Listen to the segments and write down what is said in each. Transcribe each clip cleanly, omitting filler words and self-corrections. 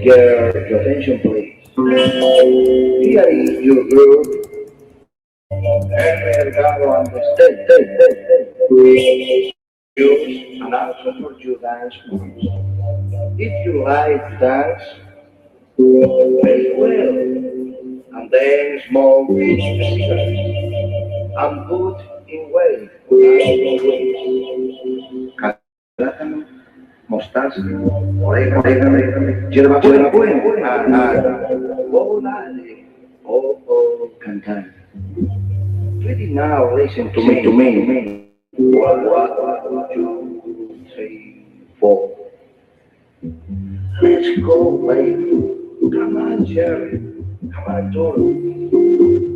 Your attention, please. Here is your group, and mercado understand. Use and also for you dance moves. If you like to dance, very well. And then smoke each cigarette and put in weight for plátano, mostaza, orégano, hierbabuena, volare, cantar. Really now listen to me. One, two, three, four. Let's go, baby. Come on, Jerry. Come on, Doro.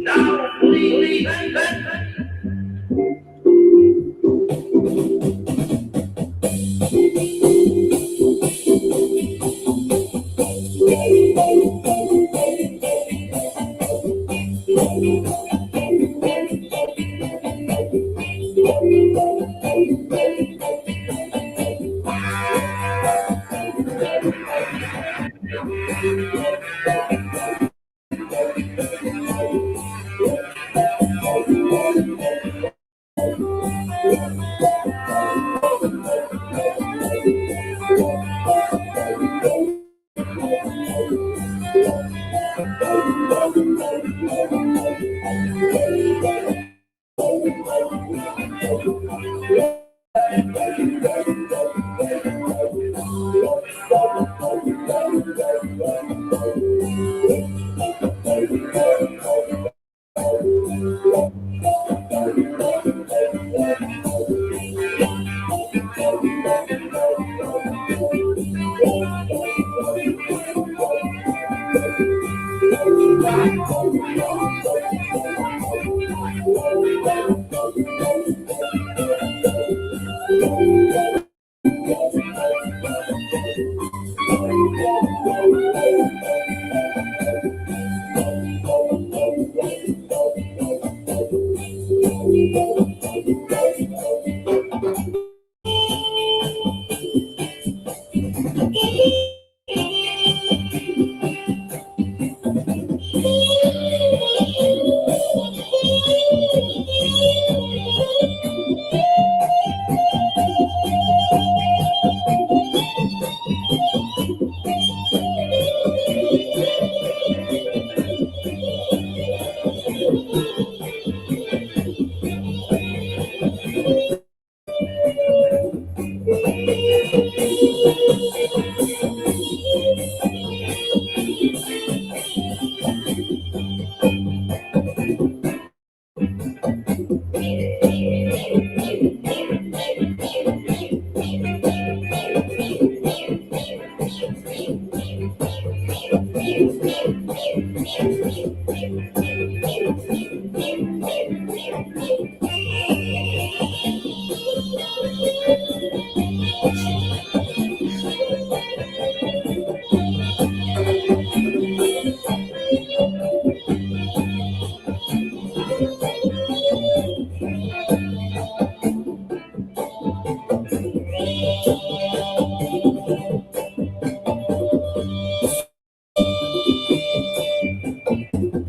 Now, please.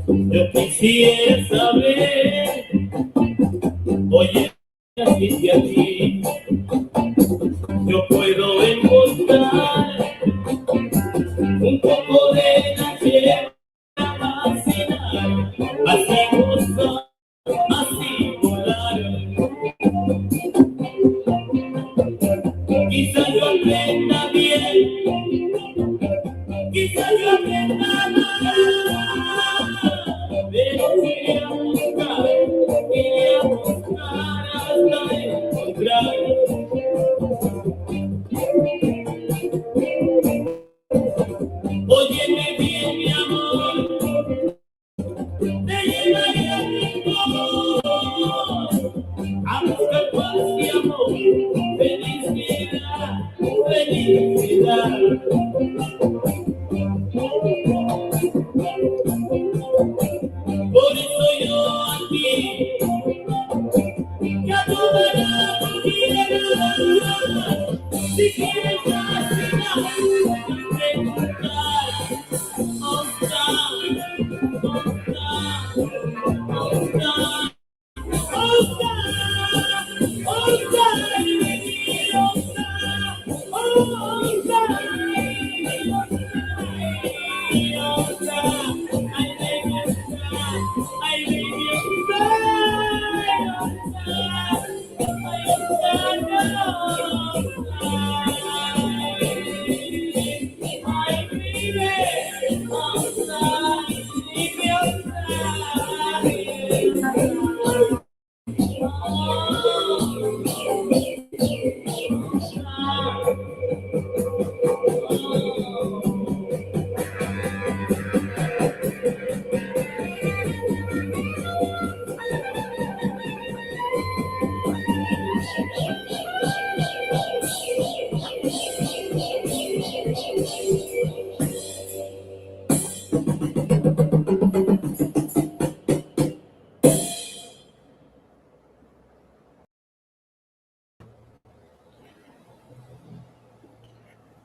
Yo quisiera saber, oye, así a ti, yo puedo encontrar un poco de la tierra, vacilar, así gozar, así volar. Quizá yo aprenda bien, quizá yo aprenda mal. Pero quería buscar hasta encontrar. Óyeme bien, mi amor, te llevaré a mi amor, a buscar paz y amor, felicidad, felicidad. Por eso yo a ti, que a toda la quiero, si quieres vacilar, encontrar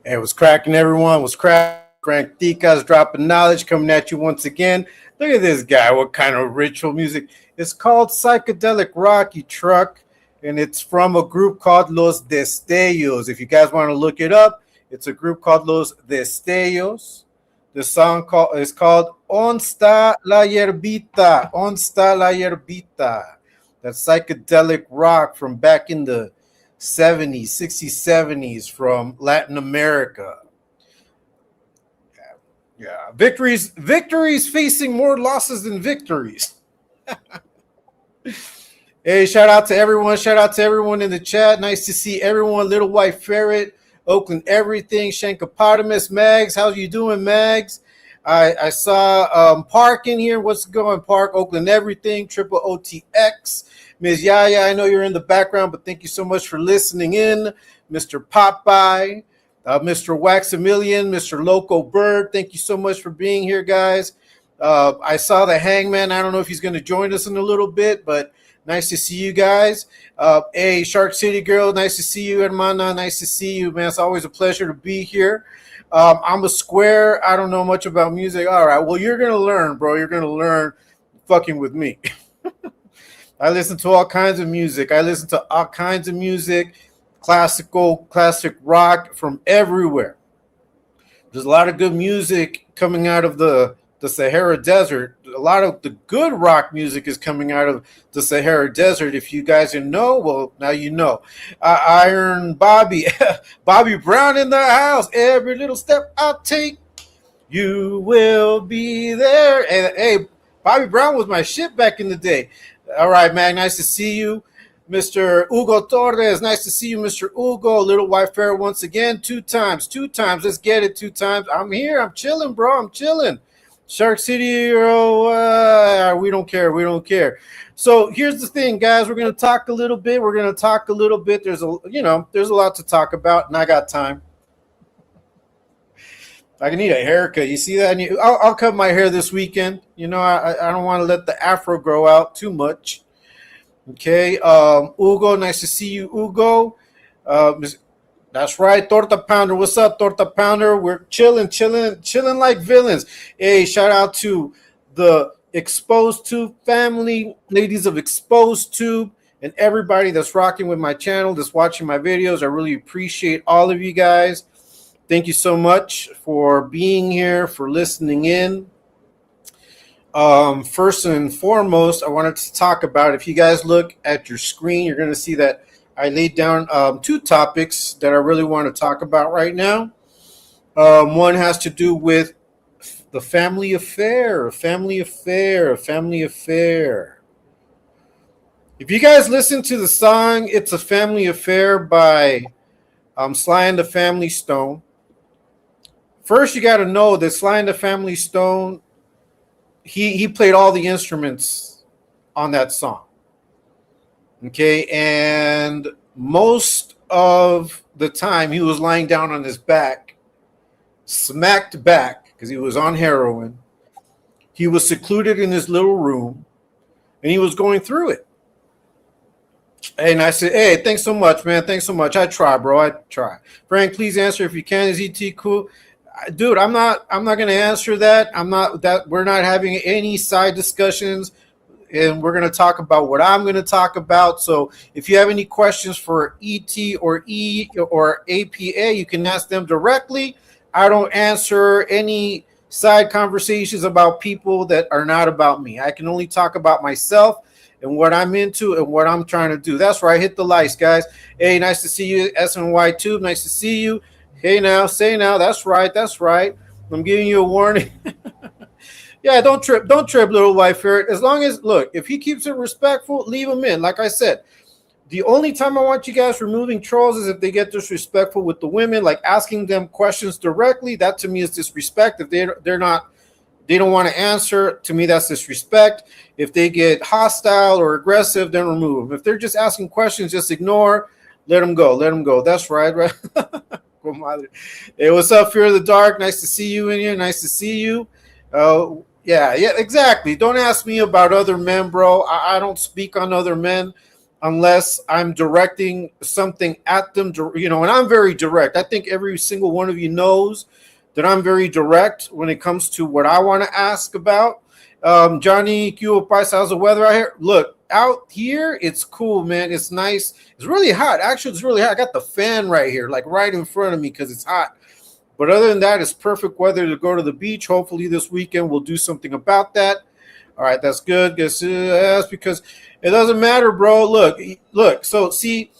It was cracking, everyone. Was cracking. Frank Ticas dropping knowledge coming at you once again. Look at this guy. What kind of ritual music? It's called Psychedelic Rocky Truck, and it's from a group called Los Destellos. If you guys want to look it up, it's a group called Los Destellos. The song is called Onsta la Yerbita. Onsta la Yerbita. That's psychedelic rock from back in the 70s, 60s, 70s from Latin America. Yeah, victories facing more losses than victories. Hey, shout out to everyone in the chat. Nice to see everyone. Little White Ferret, Oakland Everything, Shankopotamus, Mags. How you doing, Mags? I saw Park in here. What's going, Park? Oakland Everything, Triple OTX. Ms. Yaya, I know you're in the background, but thank you so much for listening in. Mr. Popeye, Mr. Waxamillion, Mr. Loco Bird, thank you so much for being here, guys. I saw the Hangman. I don't know if he's going to join us in a little bit, but nice to see you guys. Hey, Shark City Girl, nice to see you, hermana. Nice to see you, man. It's always a pleasure to be here. I'm a square. I don't know much about music. All right, well, you're going to learn, bro. You're going to learn fucking with me. I listen to all kinds of music. Classic rock from everywhere. There's a lot of good music coming out of the Sahara Desert. A lot of the good rock music is coming out of the Sahara Desert. If you guys didn't know, well, now you know. Iron Bobby, Bobby Brown in the house. Every little step I take, you will be there. And hey, Bobby Brown was my shit back in the day. All right, man. Nice to see you. Mr. Hugo Torres, nice to see you, Mr. Hugo. Little White Fair once again, two times. Let's get it 2 times. I'm here. I'm chilling, bro. I'm chilling. Shark City, we don't care. So here's the thing, guys. We're gonna talk a little bit. There's a lot to talk about, and I got time. I need a haircut. You see that? I'll cut my hair this weekend. I don't want to let the afro grow out too much. Okay, Hugo, nice to see you, Hugo. That's right, Torta Pounder. What's up, Torta Pounder? We're chilling like villains. Hey, shout out to the Exposed Tube family, ladies of Exposed Tube, and everybody that's rocking with my channel, that's watching my videos. I really appreciate all of you guys. Thank you so much for being here, for listening in. First and foremost, I wanted to talk about, if you guys look at your screen, you're going to see that I laid down 2 topics that I really want to talk about right now. One has to do with the family affair. If you guys listen to the song It's a Family Affair by Sly and the Family Stone, first you got to know that Sly and the Family Stone, he played all the instruments on that song. Okay, and most of the time he was lying down on his back, smacked back, because he was on heroin. He was secluded in his little room, and he was going through it. And I said, hey, thanks so much, man. Thanks so much. I try, bro. I try. Frank, please answer if you can. Is ET cool? Dude, I'm not going to answer that. We're not having any side discussions. and we're going to talk about what I'm going to talk about. So if you have any questions for ET or E or APA, you can ask them directly. I don't answer any side conversations about people that are not about me. I can only talk about myself and what I'm into and what I'm trying to do. That's right. Hit the likes, guys. Hey, nice to see you. SNY Tube, nice to see you. Hey, now, say now. That's right. That's right. I'm giving you a warning. Yeah, don't trip, little white ferret. As long as, look, if he keeps it respectful, leave him in. Like I said, the only time I want you guys removing trolls is if they get disrespectful with the women, like asking them questions directly. That to me is disrespect. If they don't want to answer, to me that's disrespect. If they get hostile or aggressive, then remove them. If they're just asking questions, just ignore. Let them go. Let them go. That's right, right. Hey, what's up, Fear of the Dark? Nice to see you in here. Nice to see you. Yeah, exactly. Don't ask me about other men, bro. I don't speak on other men unless I'm directing something at them, and I'm very direct. I think every single one of you knows that I'm very direct when it comes to what I want to ask about. Johnny Q Paisa, how's the weather out here? Look, out here, it's cool, man. It's nice. It's really hot. Actually, it's really hot. I got the fan right here, like right in front of me because it's hot. But other than that, it's perfect weather to go to the beach. Hopefully this weekend we'll do something about that. All right, that's good. That's because it doesn't matter, bro. Look. So see,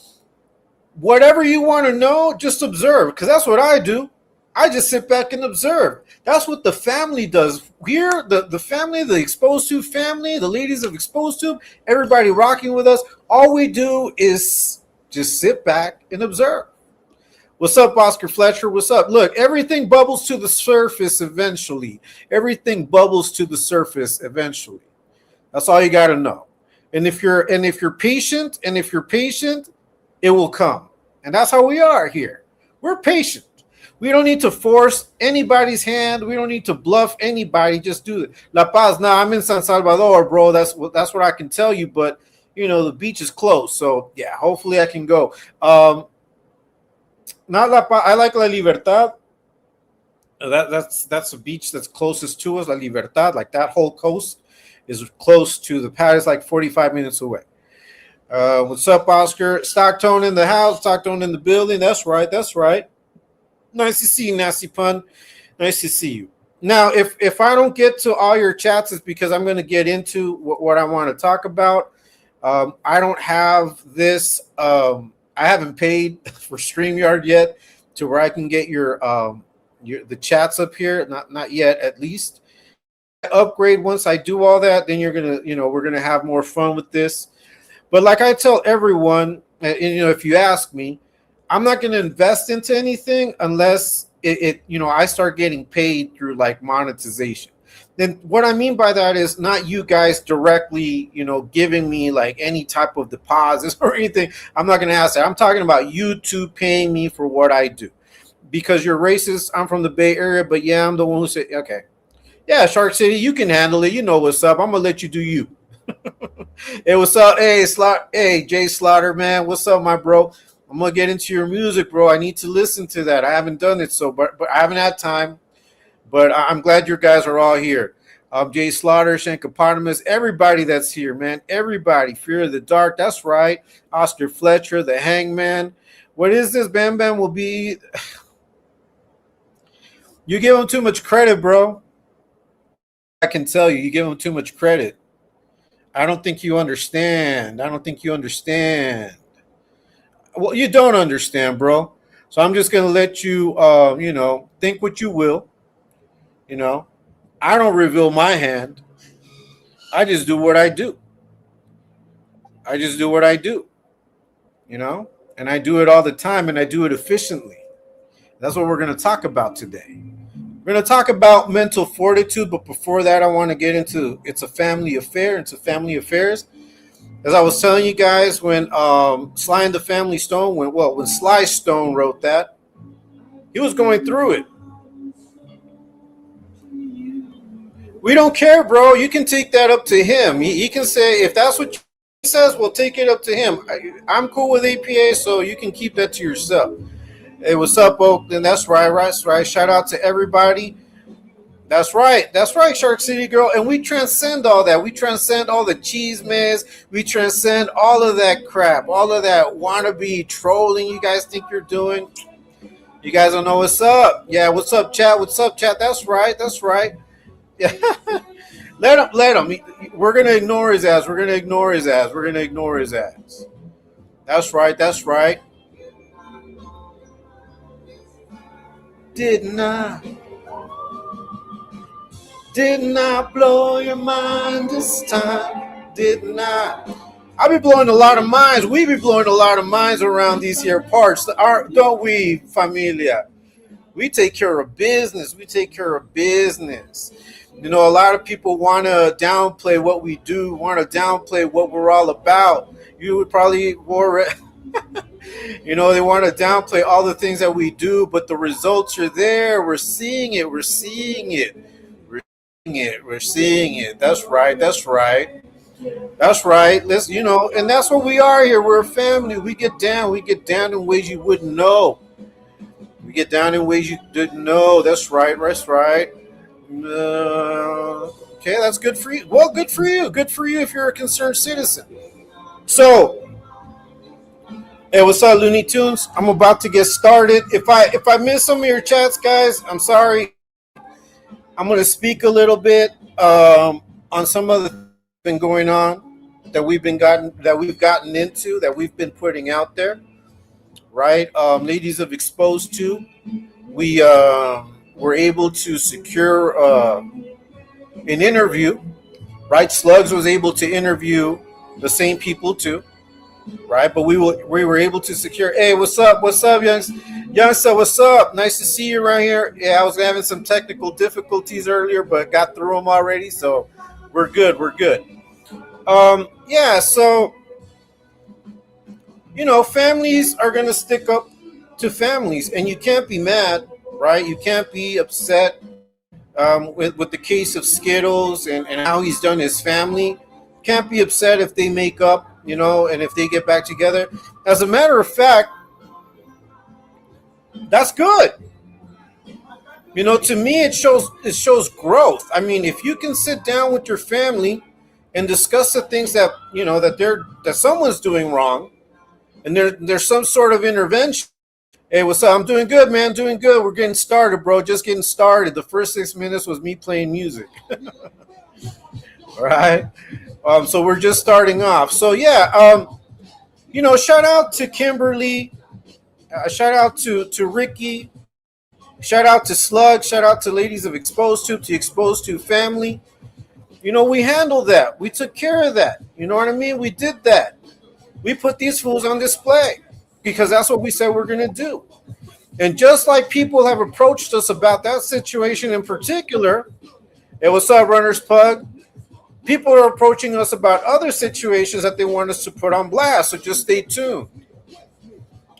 whatever you want to know, just observe, because that's what I do. I just sit back and observe. That's what the family does. Here, the family, the Exposed Tube family, the ladies of Exposed Tube, everybody rocking with us. All we do is just sit back and observe. What's up, Oscar Fletcher? What's up? Look, everything bubbles to the surface eventually. Everything bubbles to the surface eventually. That's all you got to know. And if you're patient, it will come. And that's how we are here. We're patient. We don't need to force anybody's hand. We don't need to bluff anybody. Just do it. La Paz. Nah, I'm in San Salvador, bro. That's what I can tell you. But the beach is closed, so yeah. Hopefully, I can go. Not La Paz. I like La Libertad. That's a beach that's closest to us. La Libertad, like that whole coast, is close to the pad. It's like 45 minutes away. What's up, Oscar? Stockton in the house. Stockton in the building. That's right. That's right. Nice to see you, Nasty Pun. Nice to see you. Now, if I don't get to all your chats, it's because I'm going to get into what I want to talk about. I don't have this. I haven't paid for StreamYard yet to where I can get your the chats up here. Not yet, at least. Upgrade once I do all that, then you're gonna, we're gonna have more fun with this. But like I tell everyone, and if you ask me, I'm not going to invest into anything unless I start getting paid through like monetization. Then what I mean by that is not you guys directly, giving me like any type of deposits or anything. I'm not going to ask that. I'm talking about YouTube paying me for what I do. Because you're racist, I'm from the Bay Area, but yeah, I'm the one who said, okay. Yeah, Shark City, you can handle it. You know what's up. I'm going to let you do you. Hey, what's up? Hey, Jay Slaughter, man. What's up, my bro? I'm gonna get into your music, bro. I need to listen to that. I haven't done it, but I haven't had time. But I'm glad you guys are all here. Jay Slaughter, Shankopotamus, everybody that's here, man. Everybody. Fear of the Dark. That's right. Oscar Fletcher, the Hangman. What is this? Bam Bam will be. You give him too much credit, bro. I can tell you, you give him too much credit. I don't think you understand. Well, you don't understand, bro. So I'm just going to let you, think what you will. I don't reveal my hand. I just do what I do. And I do it all the time, and I do it efficiently. That's what we're going to talk about today. We're going to talk about mental fortitude, but before that, I want to get into it's a family affair. It's a family affairs. As I was telling you guys, when Sly and the Family Stone when Sly Stone wrote that, he was going through it. We don't care, bro. You can take that up to him. He can say, if that's what he says, we'll take it up to him. I'm cool with APA, so you can keep that to yourself. Hey, what's up, Oakland? That's right. Shout out to everybody That's right, Shark City Girl. And we transcend all that. We transcend all the cheese maze. We transcend all of that crap, all of that wannabe trolling you guys think you're doing. You guys don't know what's up. Yeah, what's up, chat? What's up, chat? That's right. That's right. Yeah, let him. Let him. We're gonna ignore his ass. We're gonna ignore his ass. We're gonna ignore his ass. That's right. That's right. Did not. Did not blow your mind this time. Did not. I be blowing a lot of minds. We be blowing a lot of minds around these here parts. Don't we, familia? We take care of business. We take care of business. You know, a lot of people want to downplay what we do, want to downplay what we're all about. You would probably, you know, they want to downplay all the things that we do, but the results are there. We're seeing it. We're seeing it. We're seeing it. We're seeing it. That's right. That's right. That's right. Let's, you know, and that's what we are here. We're a family. We get down. We get down in ways you wouldn't know. We get down in ways you didn't know. That's right. That's right. Okay, that's good for you. Well, good for you. Good for you if you're a concerned citizen. So, hey, what's up, Looney Tunes? I'm about to get started. If I miss some of your chats, guys, I'm sorry. I'm going to speak a little bit on some of the things that have been going on that we've gotten into, that we've been putting out there, right? Ladies of Exposed to, we were able to secure an interview, right? Slugs was able to interview the same people too, right? But we were able to secure. Hey, what's up? What's up, youngster? What's up? Nice to see you around here. Yeah, I was having some technical difficulties earlier, but got through them already, so we're good. We're good. Yeah. So, you know, families are gonna stick up to families, and you can't be mad, right? You can't be upset with the case of Skittles and how he's done his family. Can't be upset if they make up, you know, and if they get back together. As a matter of fact, that's good. You know, to me, it shows growth. I mean, if you can sit down with your family and discuss the things that you know that someone's doing wrong, and there's some sort of intervention. Hey, what's up? I'm doing good, man. Doing good. We're getting started, bro. Just getting started. The first 6 minutes was me playing music. All right. So we're just starting off. So yeah, you know, shout out to Kimberly. Shout out to Ricky. Shout out to Slug. Shout out to Ladies of Exposed to Exposed to family. You know, we handled that. We took care of that. You know what I mean? We did that. We put these fools on display because that's what we said we're going to do. And just like people have approached us about that situation in particular, hey, what's up, Runners Pug? People are approaching us about other situations that they want us to put on blast. So just stay tuned.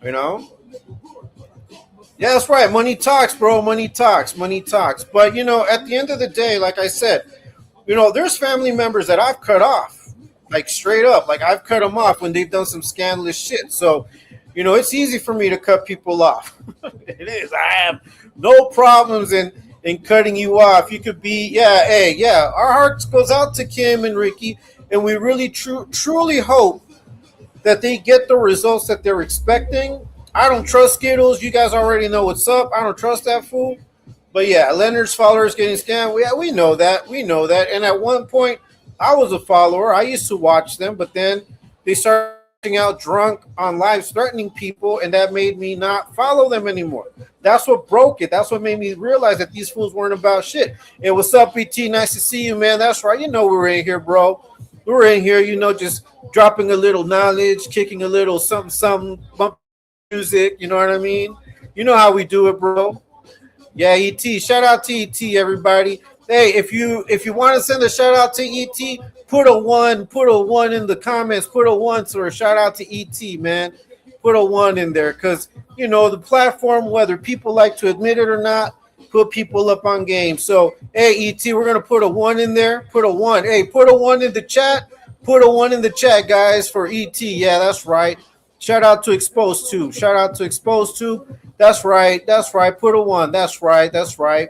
You know? Yeah, that's right. Money talks, bro. Money talks. Money talks. But, you know, at the end of the day, like I said, you know, there's family members that I've cut off. Like, straight up. Like, I've cut them off when they've done some scandalous shit. So, you know, it's easy for me to cut people off. It is. I have no problems in cutting you off. You could be, yeah, hey, yeah. Our hearts goes out to Kim and Ricky, and we really truly hope that they get the results that they're expecting. I don't trust Skittles. You guys already know what's up. I don't trust that fool. But yeah, Leonard's followers getting scammed. Yeah, we know that. We know that. And at one point, I was a follower. I used to watch them, but then they started out drunk on live threatening people, and that made me not follow them anymore. That's what broke it. That's what made me realize that these fools weren't about shit. Hey, what's up, BT? Nice to see you, man. That's right. You know we're in here, bro. We're in here, you know, just dropping a little knowledge, kicking a little something, bump music. You know what I mean? You know how we do it, bro. Yeah, ET. Shout out to ET, everybody. Hey, if you want to send a shout out to ET, put a one in the comments. Put a one or a shout out to ET, man. Put a one in there because you know the platform, whether people like to admit it or not, put people up on game. So, hey, ET, we're gonna put a one in there. Put a one. Hey, put a one in the chat. Put a one in the chat, guys, for ET. Yeah, that's right. Shout out to Exposed to. Shout out to Exposed to. That's right. That's right. Put a one. That's right. That's right.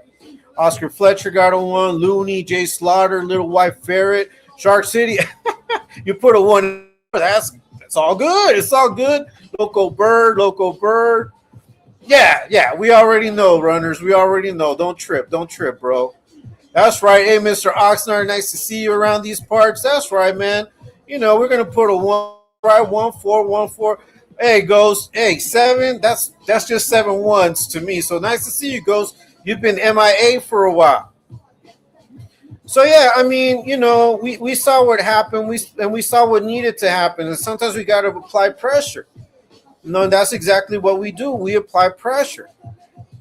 Oscar Fletcher got a 1. Looney, Jay Slaughter, Little White Ferret, Shark City. You put a 1. That's all good. It's all good. Loco Bird, Loco Bird. Yeah. We already know, runners. We already know. Don't trip, bro. That's right. Hey, Mr. Oxnard, nice to see you around these parts. That's right, man. We're gonna put a 1. Right, 1-4, 1-4. Hey, Ghost. Hey, 7. That's just 7 ones to me. So nice to see you, Ghost. You've been MIA for a while. So yeah, I mean, we saw what happened. We saw what needed to happen, and sometimes we got to apply pressure. And that's exactly what we do. We apply pressure.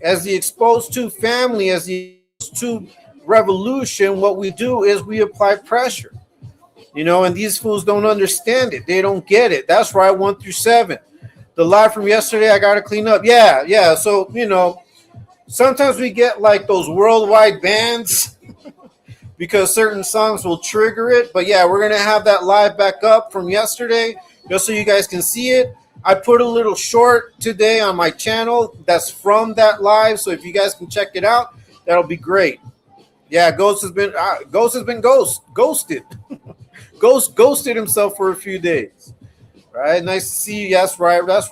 As the exposed to family, as the exposed to revolution, what we do is we apply pressure. And these fools don't understand it. They don't get it. That's right, 1 through 7. The live from yesterday, I got to clean up. Yeah. So, sometimes we get like those worldwide bans because certain songs will trigger it. But yeah, we're going to have that live back up from yesterday just so you guys can see it. I put a little short today on my channel that's from that live. So if you guys can check it out, that'll be great. Yeah, Ghost has been ghosted. Ghosted himself for a few days. Right? Nice to see you. That's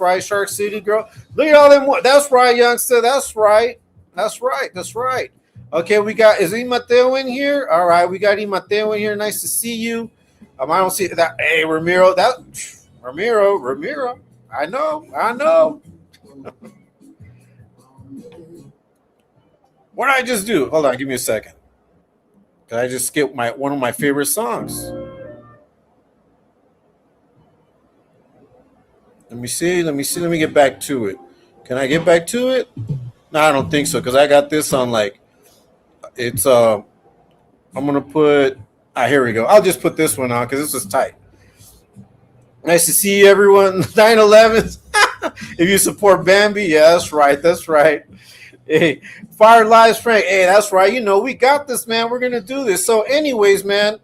right. Shark City girl. Look at all them. That's right, youngster. That's right. Okay, we got, is Mateo in here? All right, we got Mateo in here. Nice to see you. I don't see that. Hey, Ramiro. Ramiro. I know. What did I just do? Hold on, give me a second. Did I just skip one of my favorite songs? Let me see. Let me get back to it. Can I get back to it? No, I don't think so, because I got this on it's I'm gonna put here we go. I'll just put this one on because this is tight. Nice to see you, everyone. 9/11. If you support Bambi, yeah, that's right. Hey, Fire Lives Frank. Hey, that's right. We got this, man. We're gonna do this. So, anyways, man,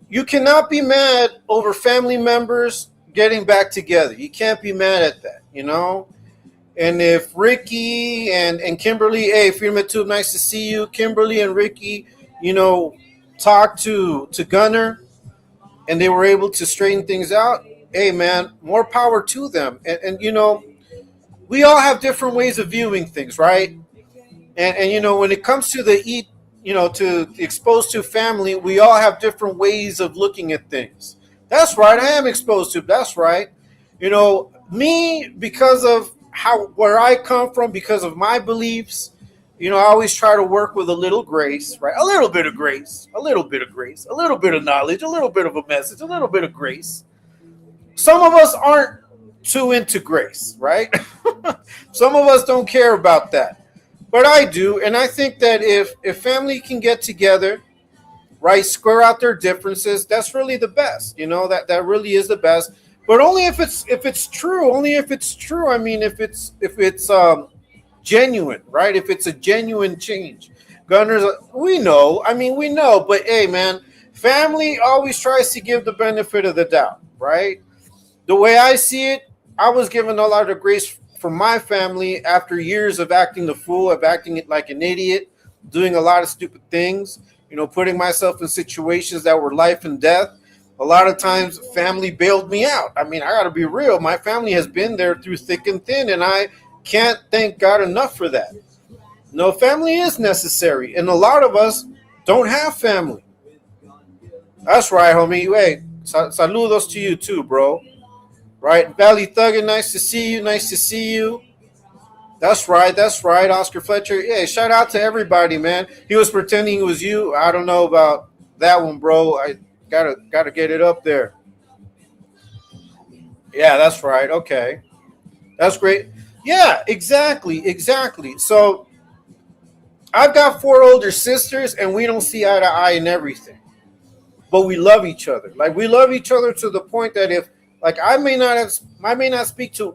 you cannot be mad over family members getting back together. You can't be mad at that, And if Ricky and Kimberly, hey, FreedomTube, nice to see you. Kimberly and Ricky, talked to Gunner and they were able to straighten things out. Hey, man, more power to them. And we all have different ways of viewing things, right? And when it comes to to the exposed to family, we all have different ways of looking at things. That's right. I am exposed to. That's right. Me, because of where I come from, because of my beliefs, I always try to work with a little grace, right? A little bit of grace, a little bit of knowledge, a little bit of a message, a little bit of grace. Some of us aren't too into grace, right? Some of us don't care about that, but I do. And I think that if family can get together, right, square out their differences, that's really the best. That really is the best. But only if it's true. Only if it's true. I mean, if it's genuine, right? If it's a genuine change. Gunners, we know. But hey, man, family always tries to give the benefit of the doubt, right? The way I see it, I was given a lot of grace from my family after years of acting the fool, of acting like an idiot, doing a lot of stupid things. Putting myself in situations that were life and death. A lot of times family bailed me out. I got to be real. My family has been there through thick and thin, and I can't thank God enough for that. No, family is necessary, and a lot of us don't have family. That's right, homie. Hey, saludos to you too, bro. Right? Valley Thuggin, nice to see you. That's right. Oscar Fletcher. Yeah, shout out to everybody, man. He was pretending it was you. I don't know about that one, bro. I gotta get it up there. Yeah, that's right. Okay. That's great. Yeah, exactly. So I've got 4 older sisters and we don't see eye to eye in everything. But we love each other. Like, we love each other to the point that if, like, I may not speak to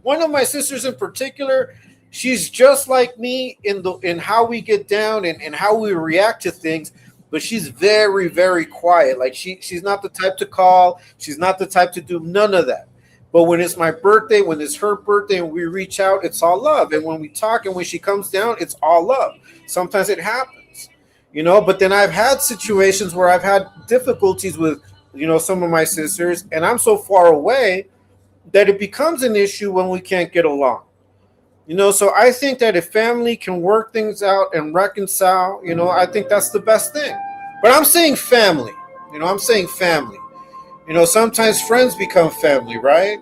one of my sisters in particular, she's just like me in how we get down and how we react to things, but she's very, very quiet. Like, she's not the type to call. She's not the type to do none of that. But when it's my birthday, when it's her birthday, and we reach out, it's all love. And when we talk and when she comes down, it's all love. Sometimes it happens, but then I've had situations where I've had difficulties with, some of my sisters, and I'm so far away that it becomes an issue when we can't get along. So I think that if family can work things out and reconcile, I think that's the best thing. But I'm saying family. I'm saying family. Sometimes friends become family, right?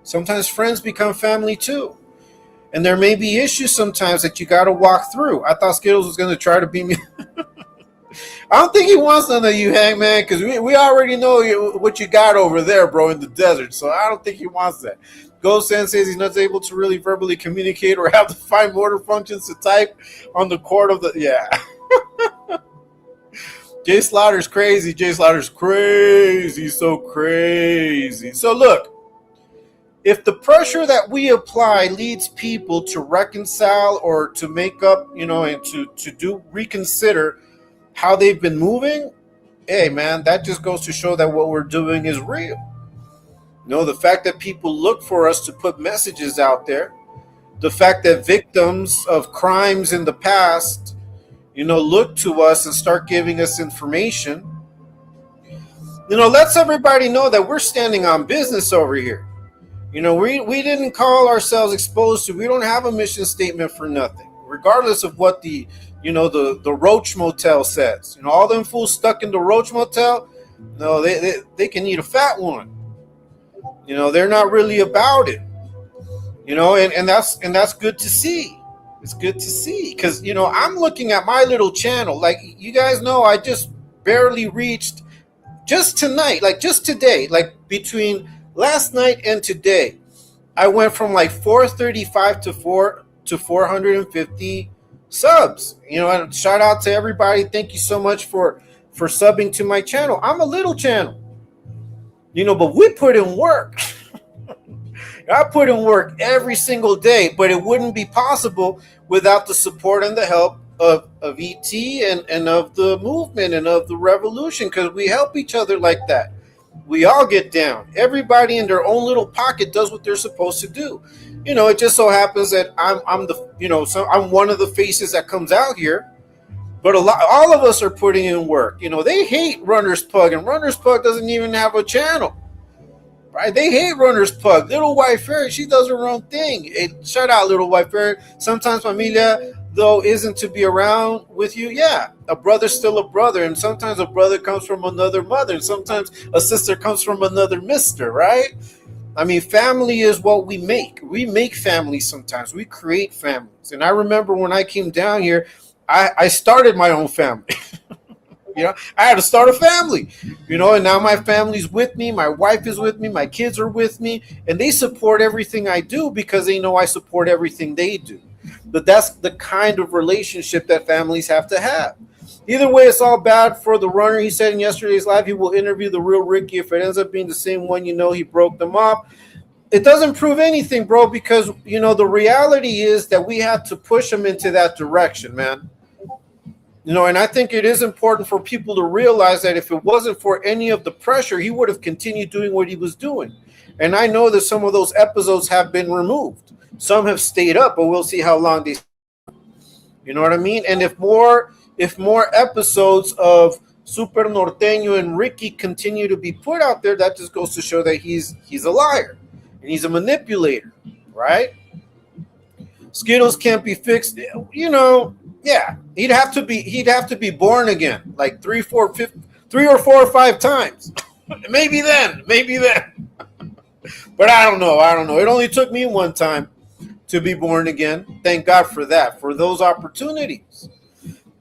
Sometimes friends become family too. And there may be issues sometimes that you got to walk through. I thought Skittles was going to try to beat me. I don't think he wants none of you, Hangman, because we already know what you got over there, bro, in the desert. So I don't think he wants that. Ghost Sen says he's not able to really verbally communicate or have the fine motor functions to type on the cord of the... Yeah. Jay Slaughter's crazy. Jay Slaughter's crazy. So crazy. So look, if the pressure that we apply leads people to reconcile or to make up, and to reconsider how they've been moving, hey, man, that just goes to show that what we're doing is real. The fact that people look for us to put messages out there, the fact that victims of crimes in the past, look to us and start giving us information, lets everybody know that we're standing on business over here. We didn't call ourselves exposed to. We don't have a mission statement for nothing, regardless of what the Roach Motel says. All them fools stuck in the Roach Motel, no, they can eat a fat one. They're not really about it. And that's good to see. It's good to see because I'm looking at my little channel. Like you guys know, I just barely reached just tonight, like just today, like between last night and today, I went from like 435 to 450 subs. And shout out to everybody. Thank you so much for subbing to my channel. I'm a little channel, but we put in work. I put in work every single day, but it wouldn't be possible without the support and the help of ET and of the movement and of the revolution, because we help each other like that. We all get down. Everybody in their own little pocket does what they're supposed to do. It just so happens that I'm I'm one of the faces that comes out here, but all of us are putting in work. They hate Runner's Pug, and Runner's Pug doesn't even have a channel. Right? They hate Runner's Pug. Little White Fairy, she does her own thing. Shout out, Little White Fairy. Sometimes familia, though, isn't to be around with you. Yeah, a brother's still a brother, and sometimes a brother comes from another mother, and sometimes a sister comes from another mister, right? I mean, family is what we make. We make families sometimes. We create families. And I remember when I came down here, I started my own family. I had to start a family, and now my family's with me. My wife is with me. My kids are with me, and they support everything I do because they know I support everything they do. But that's the kind of relationship that families have to have. Either way, it's all bad for the runner. He said in yesterday's live he will interview the real Ricky. If it ends up being the same one, he broke them off. It doesn't prove anything, bro, because, the reality is that we have to push him into that direction, man. And I think it is important for people to realize that if it wasn't for any of the pressure, he would have continued doing what he was doing. And I know that some of those episodes have been removed. Some have stayed up, but we'll see how long they. You know what I mean? And if more episodes of Super Norteño and Ricky continue to be put out there, that just goes to show that he's a liar and he's a manipulator, right? Skittles can't be fixed, Yeah, he'd have to be born again, like 3 or 4 or 5 times. maybe then. But I don't know. It only took me one time to be born again. Thank God for that, for those opportunities.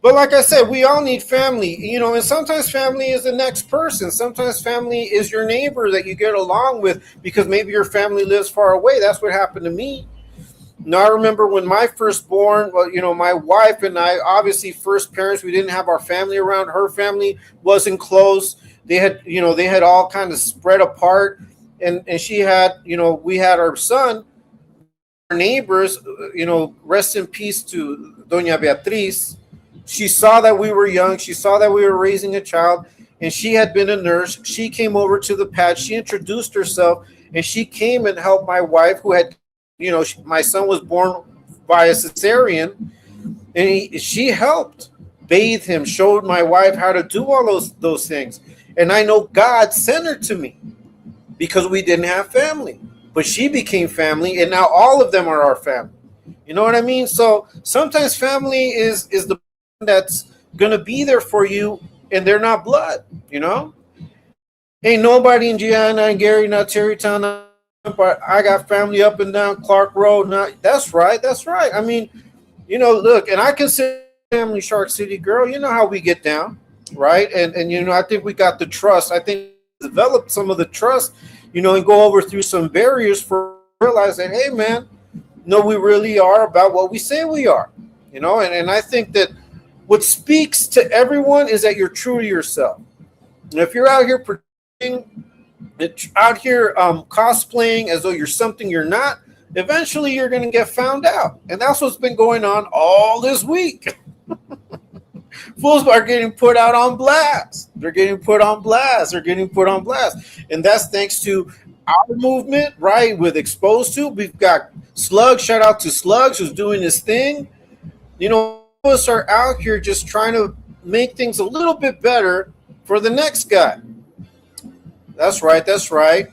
But like I said, we all need family, and sometimes family is the next person. Sometimes family is your neighbor that you get along with because maybe your family lives far away. That's what happened to me. Now, I remember when my firstborn, my wife and I, obviously first parents, we didn't have our family around. Her family wasn't close. They had all kind of spread apart. And she had, we had our son, our neighbors, rest in peace to Doña Beatriz. She saw that we were young. She saw that we were raising a child, and she had been a nurse. She came over to the pad. She introduced herself, and she came and helped my wife, who had, my son was born by a cesarean, and she helped bathe him, showed my wife how to do all those things. And I know God sent her to me because we didn't have family, but she became family, and now all of them are our family. You know what I mean? So sometimes family is the person that's gonna be there for you, and they're not blood. Ain't nobody in Gianna and Gary, not Terrytown, but I got family up and down Clark Road. Not That's right, that's right. I mean, look, and I consider family Shark City, girl. You know how we get down, right? And I think we got the trust. I think we developed some of the trust, and go over through some barriers for realize that, hey, man, no, we really are about what we say we are, and I think that what speaks to everyone is that you're true to yourself. And if you're out here pretending, out here cosplaying as though you're something you're not, eventually you're going to get found out. And that's what's been going on all this week. Fools are getting put out on blast. They're getting put on blast. They're getting put on blast. And that's thanks to our movement, right? With Exposed To. We've got Slugs. Shout out to Slugs, who's doing this thing. All of us are out here just trying to make things a little bit better for the next guy. That's right. That's right.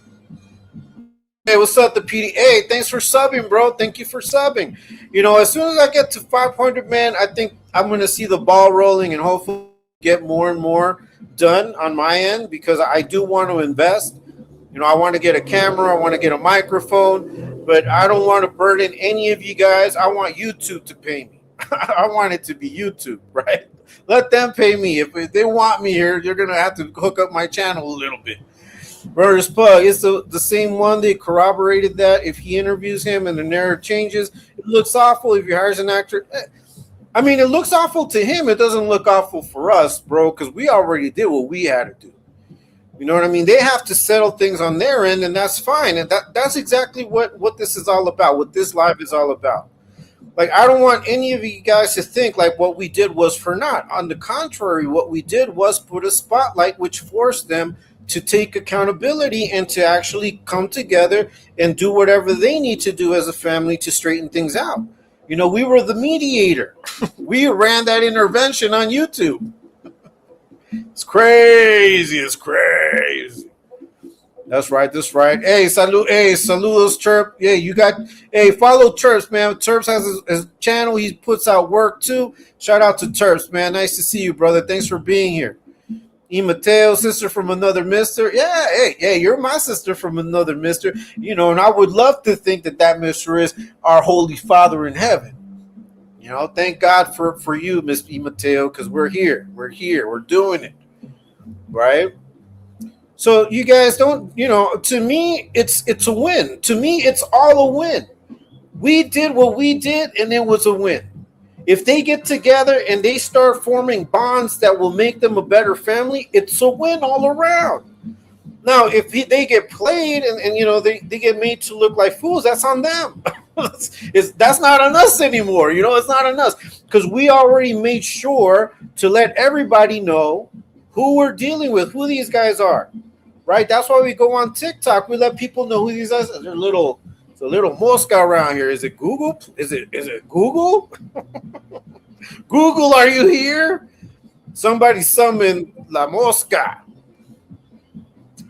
Hey, what's up, the PD? Hey, thanks for subbing, bro. Thank you for subbing. As soon as I get to 500, man, I think I'm going to see the ball rolling and hopefully get more and more done on my end, because I do want to invest. I want to get a camera. I want to get a microphone, but I don't want to burden any of you guys. I want YouTube to pay me. I want it to be YouTube, right? Let them pay me. If they want me here, you're going to have to hook up my channel a little bit. Brothers Pug, it's the same one. They corroborated that. If he interviews him and the narrative changes, it looks awful. If he hires an actor, I mean, it looks awful to him. It doesn't look awful for us, bro, because we already did what we had to do. You know what I mean? They have to settle things on their end, and that's fine. And that's exactly what this is all about, what this live is all about. Like, I don't want any of you guys to think like what we did was for naught. On the contrary, what we did was put a spotlight which forced them to take accountability and to actually come together and do whatever they need to do as a family to straighten things out. We were the mediator. We ran that intervention on YouTube. It's crazy. It's crazy. That's right. That's right. Hey, saludos, Chirp. Yeah, follow Terps, man. Terps has his channel. He puts out work too. Shout out to Terps, man. Nice to see you, brother. Thanks for being here. E. Mateo, sister from another mister. Yeah, hey, you're my sister from another mister. And I would love to think that mister is our Holy Father in heaven. Thank God for you, Miss E. Mateo, because we're here. We're here. We're doing it. Right? So you guys don't, to me, it's a win. To me, it's all a win. We did what we did, and it was a win. If they get together and they start forming bonds that will make them a better family, it's a win all around. Now, if they get played and they get made to look like fools, that's on them. That's not on us anymore. It's not on us, because we already made sure to let everybody know who we're dealing with, who these guys are, right? That's why we go on TikTok. We let people know who these guys are. It's a little mosca around here. Is it Google? Is it Google? Google, are you here? Somebody summon La Mosca.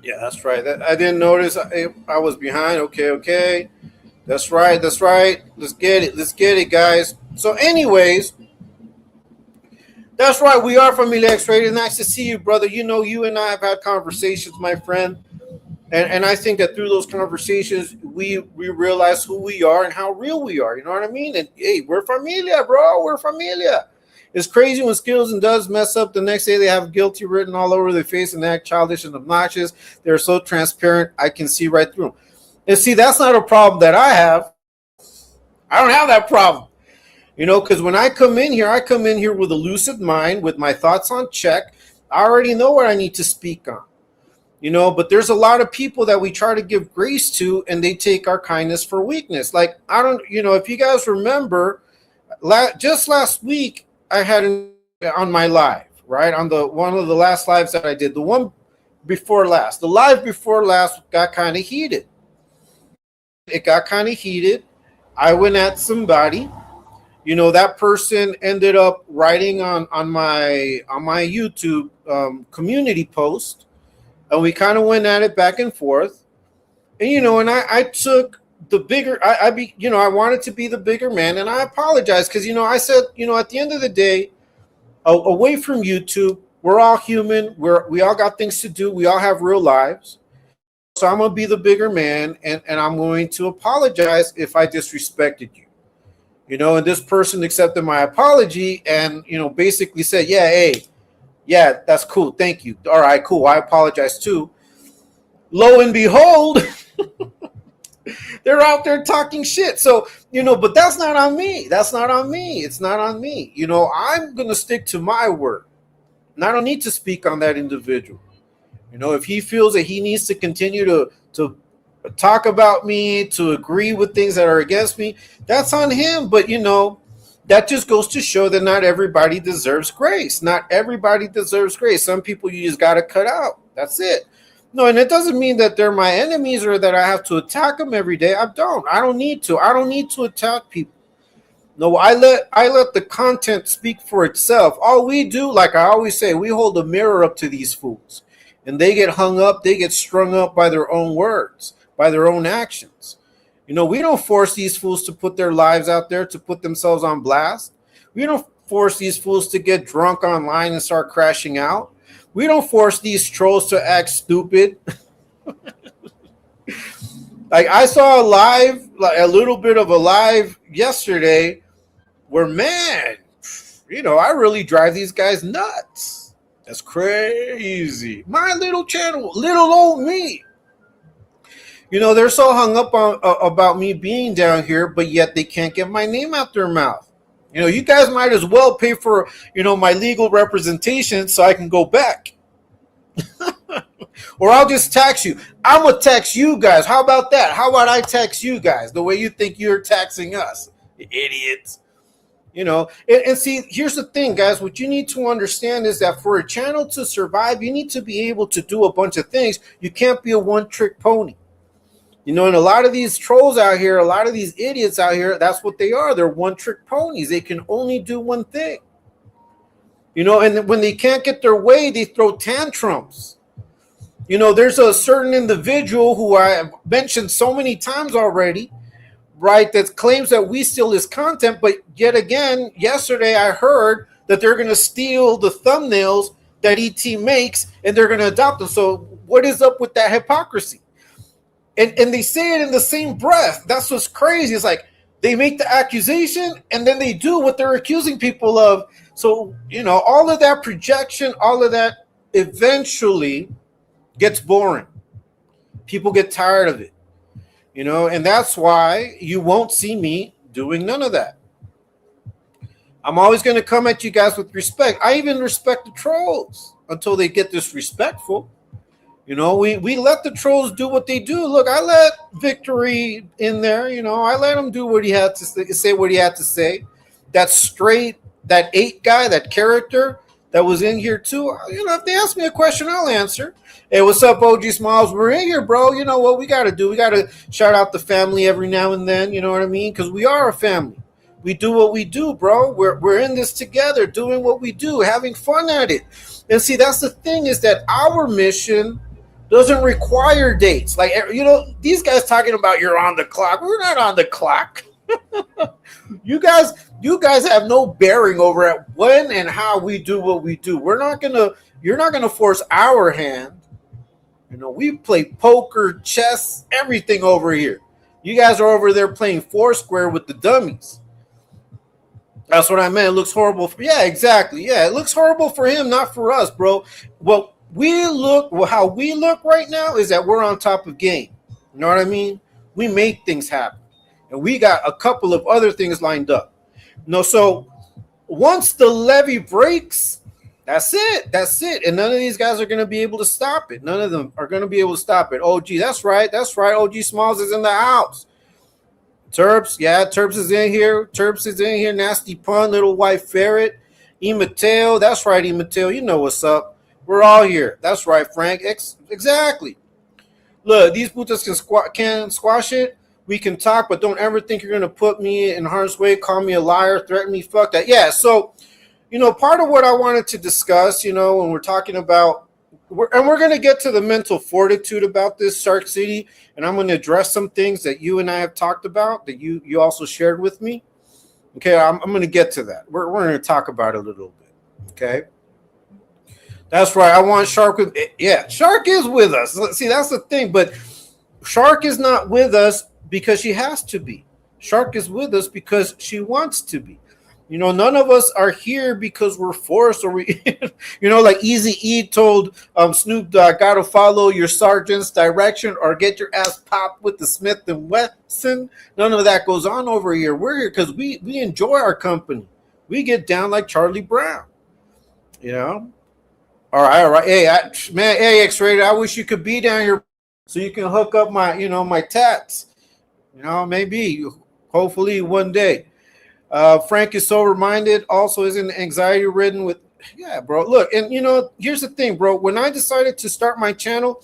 Yeah, that's right. I didn't notice. I was behind. Okay. That's right. Let's get it, guys. So anyways, that's right. We are Familia X-Rated. Nice to see you, brother. You and I have had conversations, my friend. And I think that through those conversations, we realize who we are and how real we are. You know what I mean? And hey, we're familia, bro. We're familia. It's crazy when Skills and Does mess up. The next day they have guilty written all over their face and act childish and obnoxious. They're so transparent, I can see right through them. And see, that's not a problem that I have. I don't have that problem. Because when I come in here with a lucid mind, with my thoughts on check. I already know what I need to speak on. But there's a lot of people that we try to give grace to, and they take our kindness for weakness. Like, I don't, if you guys remember, just last week, I had on my live, right? On one of the last lives that I did, the one before last. The live before last got kind of heated. it got kind of heated. I went at somebody. That person ended up writing on my YouTube community post, and we kind of went at it back and forth. And I took the bigger. I wanted to be the bigger man, and I apologized because I said, at the end of the day, away from YouTube, we're all human. We all got things to do. We all have real lives. So I'm gonna be the bigger man, and I'm going to apologize if I disrespected you. And this person accepted my apology and basically said, yeah, hey, yeah, that's cool, thank you, all right, cool, I apologize too. Lo and behold, they're out there talking shit. So but that's not on me. That's not on me. It's not on me. I'm gonna stick to my word, and I don't need to speak on that individual. If he feels that he needs to continue to talk about me, to agree with things that are against me, that's on him. But that just goes to show that not everybody deserves grace. Not everybody deserves grace. Some people you just got to cut out. That's it. No, and it doesn't mean that they're my enemies or that I have to attack them every day. I don't need to. I don't need to attack people. No, I let the content speak for itself. All we do, like I always say, we hold a mirror up to these fools, and they get hung up, they get strung up by their own words, by their own actions. We don't force these fools to put their lives out there, to put themselves on blast. We don't force these fools to get drunk online and start crashing out. We don't force these trolls to act stupid. Like I saw a little bit of a live yesterday where, man, I really drive these guys nuts. That's crazy. My little channel, little old me. They're so hung up on about me being down here, but yet they can't get my name out their mouth. You guys might as well pay for, my legal representation so I can go back. Or I'll just tax you. I'm going to tax you guys. How about that? How about I tax you guys the way you think you're taxing us? You idiots. And see, here's the thing, guys. What you need to understand is that for a channel to survive, you need to be able to do a bunch of things. You can't be a one-trick pony. And a lot of these trolls out here, a lot of these idiots out here, that's what they are. They're one-trick ponies. They can only do one thing. And when they can't get their way, they throw tantrums. There's a certain individual who I have mentioned so many times already, right, that claims that we steal his content. But yet again, yesterday I heard that they're going to steal the thumbnails that ET makes and they're going to adopt them. So what is up with that hypocrisy? And they say it in the same breath. That's what's crazy. It's like they make the accusation and then they do what they're accusing people of. So, all of that projection, all of that eventually gets boring. People get tired of it, and that's why you won't see me doing none of that. I'm always going to come at you guys with respect. I even respect the trolls until they get disrespectful. We let the trolls do what they do. Look, I let Victory in there. I let him do what he had to say what he had to say. That straight, that 8 guy, that character that was in here too. If they ask me a question, I'll answer. Hey, what's up, OG Smiles? We're in here, bro. You know what we got to do? We got to shout out the family every now and then. You know what I mean? Because we are a family. We do what we do, bro. We're in this together, doing what we do, having fun at it. And see, that's the thing, is that our mission doesn't require dates. Like, these guys talking about you're on the clock. We're not on the clock. You guys have no bearing over at when and how we do what we do. You're not gonna force our hand. We play poker, chess, everything over here. You guys are over there playing Foursquare with the dummies. That's what I meant. It looks horrible. Yeah, exactly. Yeah, it looks horrible for him, not for us, bro. Well, how we look right now is that we're on top of game. You know what I mean? We make things happen. And we got a couple of other things lined up. So once the levee breaks, that's it. That's it. And none of these guys are going to be able to stop it. None of them are going to be able to stop it. OG, that's right. That's right. OG Smalls is in the house. Terps, yeah, Terps is in here. Terps is in here. Nasty Pun, Little White Ferret. E. Mateo, that's right, E. Mateo. You know what's up. We're all here. That's right, Frank. Exactly. Look, these putas can squash it. We can talk, but don't ever think you're going to put me in harm's way, call me a liar, threaten me. Fuck that. Yeah. So, part of what I wanted to discuss, when we're talking about, and we're going to get to the mental fortitude about this, Shark City, and I'm going to address some things that you and I have talked about that you also shared with me. Okay, I'm going to get to that. We're going to talk about it a little bit. Okay. That's right. I want Shark with. Yeah, Shark is with us. See, that's the thing. But Shark is not with us because she has to be. Shark is with us because she wants to be. None of us are here because we're forced, or we, like Easy E told Snoop Dogg, gotta follow your sergeant's direction or get your ass popped with the Smith and Wesson. None of that goes on over here. We're here because we enjoy our company. We get down like Charlie Brown. All right. Hey, man, hey, X-Rated, I wish you could be down here so you can hook up my, my tats. Maybe, hopefully one day. Frank is so reminded, also isn't anxiety ridden with, yeah, bro. Look, and here's the thing, bro. When I decided to start my channel,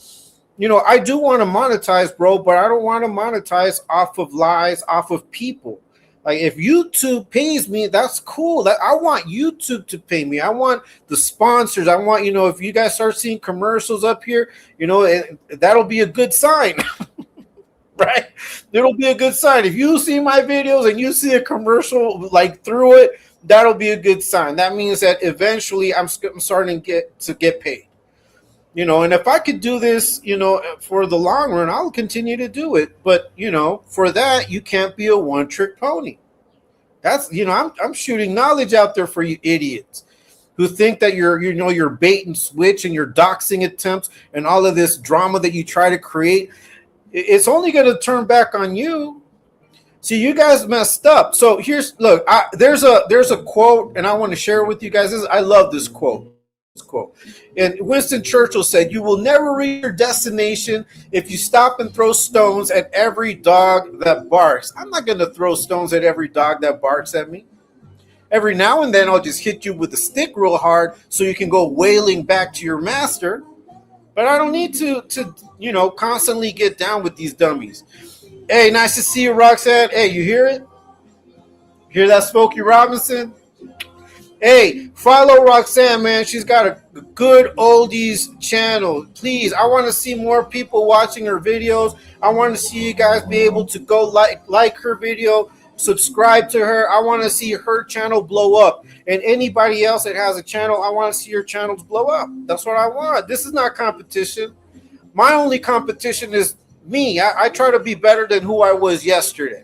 I do want to monetize, bro, but I don't want to monetize off of lies, off of people. Like, if YouTube pays me, that's cool. I want YouTube to pay me. I want the sponsors. I want, if you guys start seeing commercials up here, that'll be a good sign. Right? It'll be a good sign. If you see my videos and you see a commercial like through it, that'll be a good sign. That means that eventually I'm starting to get paid. And if I could do this, for the long run, I'll continue to do it. But, for that, you can't be a one-trick pony. That's, I'm shooting knowledge out there for you idiots who think that you're bait and switch and your doxing attempts and all of this drama that you try to create. It's only going to turn back on you. See, you guys messed up. So there's a quote, and I want to share it with you guys. I love this quote. And Winston Churchill said, "You will never reach your destination if you stop and throw stones at every dog that barks." I'm not going to throw stones at every dog that barks at me. Every now and then I'll just hit you with a stick real hard so you can go wailing back to your master. But I don't need to constantly get down with these dummies. Hey, nice to see you, Roxanne. Hey, you hear it? Hear that, Smokey Robinson? Hey, follow Roxanne, man. She's got a good oldies channel. Please, I want to see more people watching her videos. I want to see you guys be able to go like her video, subscribe to her. I want to see her channel blow up. And anybody else that has a channel, I want to see your channels blow up. That's what I want. This is not competition. My only competition is me. I try to be better than who I was yesterday.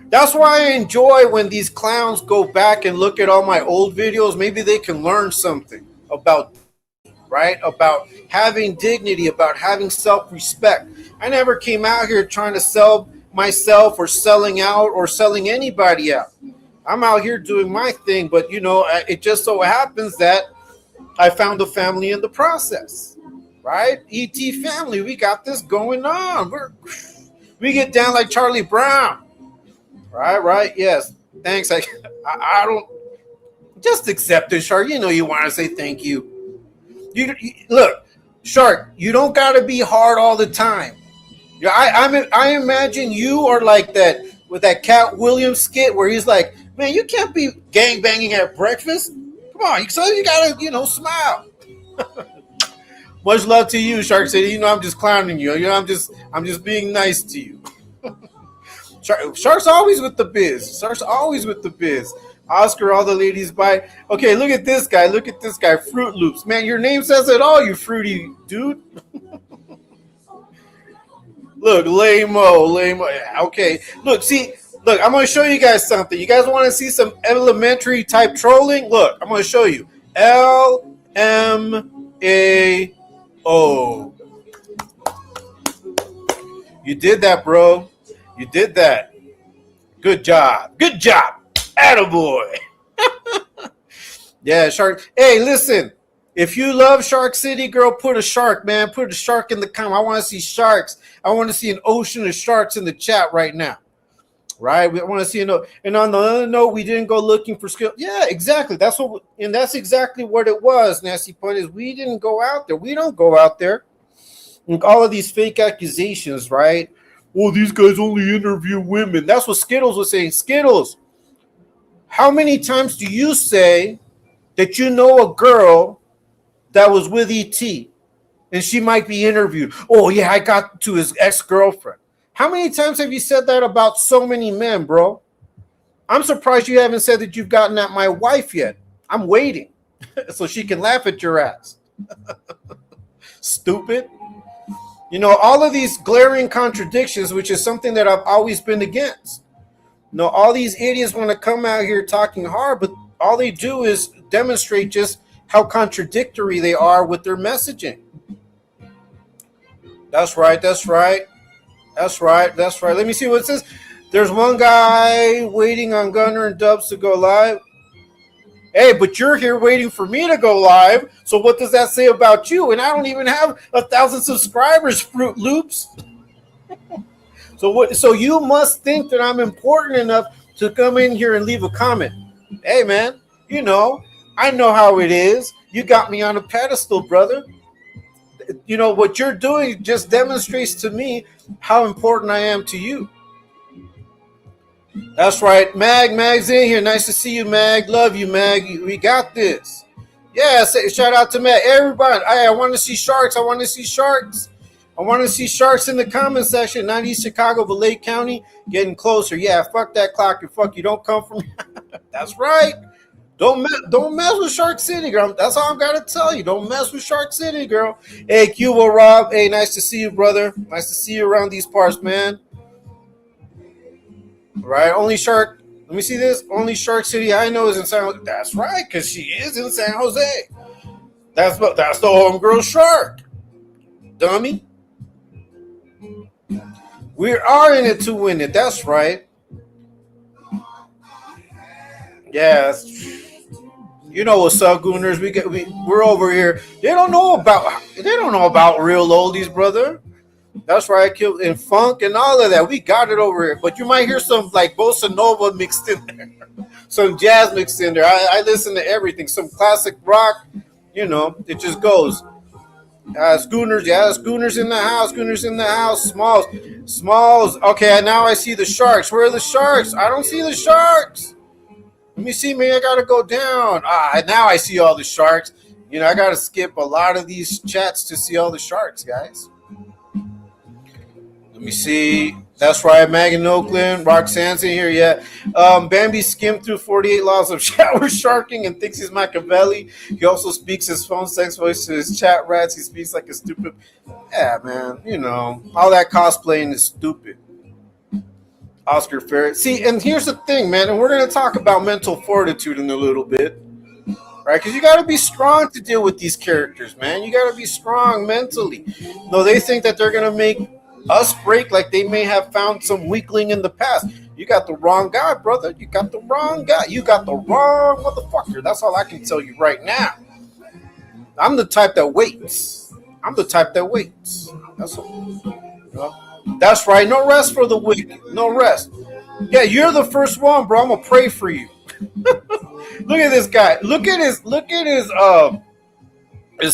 That's why I enjoy when these clowns go back and look at all my old videos. Maybe they can learn something about, right? About having dignity, about having self-respect. I never came out here trying to sell myself or selling out or selling anybody out. I'm out here doing my thing, but it just so happens that I found a family in the process, right? ET family, we got this going on. We get down like Charlie Brown. Right. Yes. Thanks. I don't just accept it, Shark. You want to say thank you. You look, Shark. You don't got to be hard all the time. I imagine you are like that with that Cat Williams skit where he's like, man, you can't be gang banging at breakfast. Come on, so you gotta smile. Much love to you, Shark City. I'm just clowning you. I'm just being nice to you. Shark's always with the biz. Shark's always with the biz. Oscar, all the ladies buy. Okay, look at this guy. Look at this guy. Fruit Loops. Man, your name says it all, you fruity dude. Look, lame-o. Okay, look, I'm going to show you guys something. You guys want to see some elementary type trolling? Look, I'm going to show you. LMAO. You did that, bro. You did that. Good job. Attaboy. Yeah, Shark. Hey, listen. If you love Shark City, girl, put a shark, man. Put a shark in the comment. I want to see sharks. I want to see an ocean of sharks in the chat right now. Right? We want to see a note. And on the other note, we didn't go looking for skill. Yeah, exactly. That's exactly what it was, Nasty Point, is we didn't go out there. We don't go out there. Like all of these fake accusations, right? Oh, these guys only interview women. That's what Skittles was saying. Skittles, how many times do you say that you know a girl that was with ET and she might be interviewed? Oh, yeah, I got to his ex girlfriend. How many times have you said that about so many men, bro? I'm surprised you haven't said that you've gotten at my wife yet. I'm waiting so she can laugh at your ass. Stupid. You know, all of these glaring contradictions, which is something that I've always been against. You know, all these idiots want to come out here talking hard, but all they do is demonstrate just how contradictory they are with their messaging. That's right. That's right. That's right. That's right. Let me see what it says. There's one guy waiting on Gunner and Dubs to go live. Hey, but you're here waiting for me to go live. So what does that say about you? And I don't even have 1,000 subscribers, Fruit Loops. So you must think that I'm important enough to come in here and leave a comment. Hey, man, you know, I know how it is. You got me on a pedestal, brother. You know, what you're doing just demonstrates to me how important I am to you. That's right. Mag's in here. Nice to see you, Mag. Love you, Mag. We got this. Yeah, shout out to Mag. Everybody, I want to see sharks. I want to see sharks. I want to see sharks in the comment section. 90 Chicago, but Lake County, getting closer. Yeah, fuck that clock and fuck you. Don't come from. That's right. Don't mess with Shark City, girl. That's all I've got to tell you. Don't mess with Shark City, girl. Hey, Cuba Rob. Hey, nice to see you, brother. Nice to see you around these parts, man. Right? Only Shark. Let me see this. Only Shark City I know is in San Jose. That's right, because she is in San Jose. That's the homegirl Shark. Dummy. We are in it to win it. That's right. Yes. You know what's up, Gooners? We're over here. They don't know about real oldies, brother. That's right, Kill and funk and all of that. We got it over here. But you might hear some like bossa nova mixed in there, some jazz mixed in there. I listen to everything. Some classic rock. You know, it just goes. Schooners, yeah, Schooners in the house. Schooners in the house. Smalls. Okay, now I see the sharks. Where are the sharks? I don't see the sharks. Let me see, man. I gotta go down. Now I see all the sharks. You know, I gotta skip a lot of these chats to see all the sharks, guys. Let me see. That's right, Mag in Oakland. Roxanne's in here, yeah. Bambi skimmed through 48 laws of shower sharking and thinks he's Machiavelli. He also speaks his phone sex voice to his chat rats. He speaks like a stupid. Yeah, man. You know, all that cosplaying is stupid. Oscar Ferret. See, and here's the thing, man. And we're going to talk about mental fortitude in a little bit. Right? Because you got to be strong to deal with these characters, man. You got to be strong mentally. No, they think that they're going to make us break like they may have found some weakling in the past. You got the wrong guy, brother. You got the wrong guy. You got the wrong motherfucker. That's all I can tell you right now. I'm the type that waits. That's all. You know? That's right. No rest for the wicked. No rest. Yeah, you're the first one, bro. I'm gonna pray for you. Look at this guy. Look at his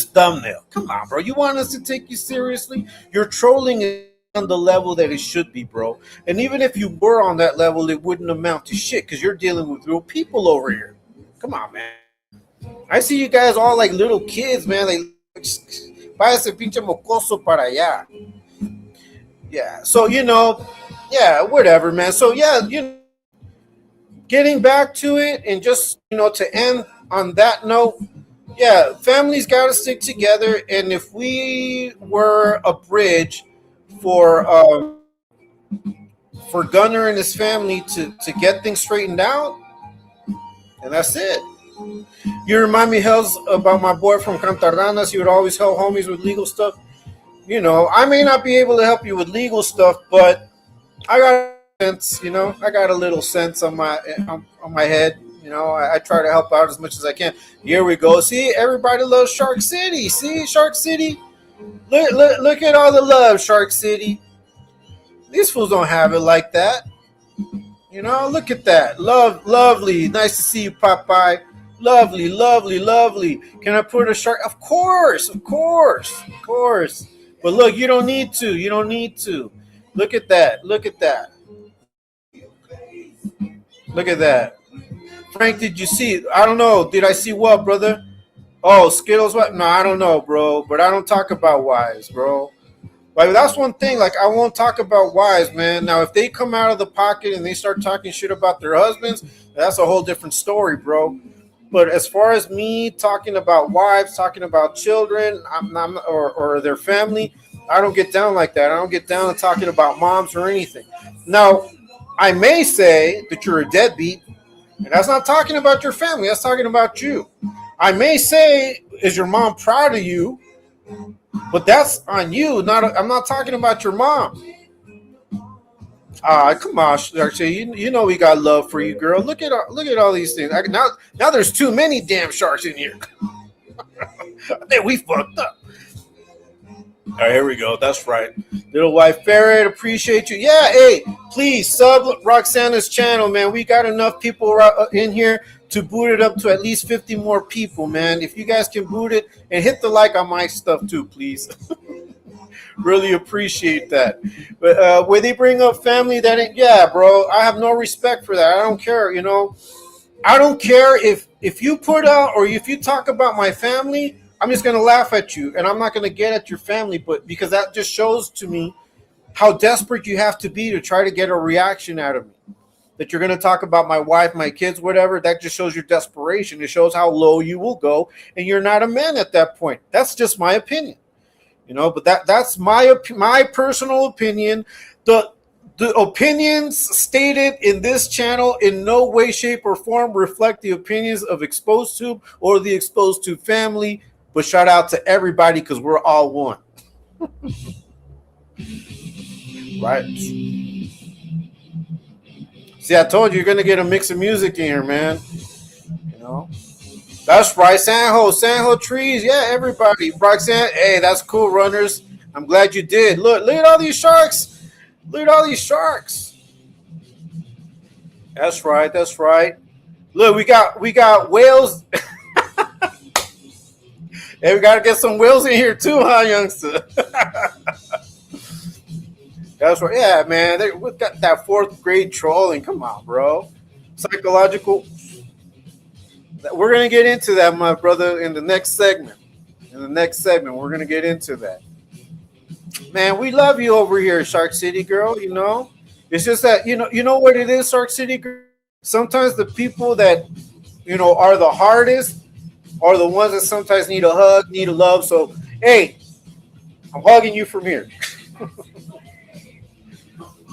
thumbnail. Come on, bro. You want us to take you seriously? You're trolling on the level that it should be, bro. And even if you were on that level, it wouldn't amount to shit because you're dealing with real people over here. Come on, man. I see you guys all like little kids, man. Like, váyase pinche mocoso para allá. Yeah. So, you know, yeah, whatever, man. So, yeah, you know, getting back to it and just, you know, to end on that note, yeah, families got to stick together. And if we were a bridge for Gunner and his family to get things straightened out, and that's it. You remind me, Hells, about my boy from Cantarranas. He would always help homies with legal stuff. You know, I may not be able to help you with legal stuff, but I got sense. You know, I got a little sense on my head. You know, I try to help out as much as I can. Here we go. See, everybody loves Shark City. See, Shark City. Look at all the love, Shark City. These fools don't have it like that. You know, look at that. Lovely. Nice to see you, Popeye. Lovely. Can I put a shark? Of course. But look, you don't need to. You don't need to. Look at that. Look at that. Look at that. Frank, did you see? I don't know. Did I see what, brother? Oh, Skittles. What? No, I don't know, bro. But I don't talk about wives, bro. Like that's one thing. Like I won't talk about wives, man. Now, if they come out of the pocket and they start talking shit about their husbands, that's a whole different story, bro. But as far as me talking about wives, talking about children, or their family, I don't get down like that. I don't get down to talking about moms or anything. Now, I may say that you're a deadbeat, and that's not talking about your family. That's talking about you. I may say, is your mom proud of you? But that's on you. I'm not talking about your mom. Come on, Sharksy. You know we got love for you, girl. Look at all these things. Now there's too many damn sharks in here. I think we fucked up. All right, here we go. That's right. Little White Ferret, appreciate you. Yeah, hey, please sub Roxana's channel, man. We got enough people in here to boot it up to at least 50 more people, man. If you guys can boot it and hit the like on my stuff too, please. Really appreciate that. But when they bring up family, yeah, bro, I have no respect for that. I don't care, I don't care if you put out or if you talk about my family, I'm just going to laugh at you and I'm not going to get at your family, but because that just shows to me how desperate you have to be to try to get a reaction out of me. That you're going to talk about my wife, my kids, whatever, that just shows your desperation. It shows how low you will go and you're not a man at that point. That's just my opinion. But that's my personal opinion. The opinions stated in this channel in no way, shape, or form reflect the opinions of Exposed Tube or the Exposed Tube family. But shout out to everybody because we're all one. Right? See, I told you you're gonna get a mix of music in here, man. That's right, Sanho trees. Yeah, everybody. Roxanne, hey, that's cool, runners. I'm glad you did. Look at all these sharks. Look at all these sharks. That's right. Look, we got whales. Hey, we gotta get some whales in here too, huh, youngster? That's right. Yeah, man. We got that 4th grade trolling. Come on, bro. Psychological. We're going to get into that, my brother, in the next segment. We're going to get into that. Man, we love you over here, Shark City girl, It's just that, you know what it is, Shark City girl? Sometimes the people that, are the hardest are the ones that sometimes need a hug, need a love. So, hey, I'm hugging you from here.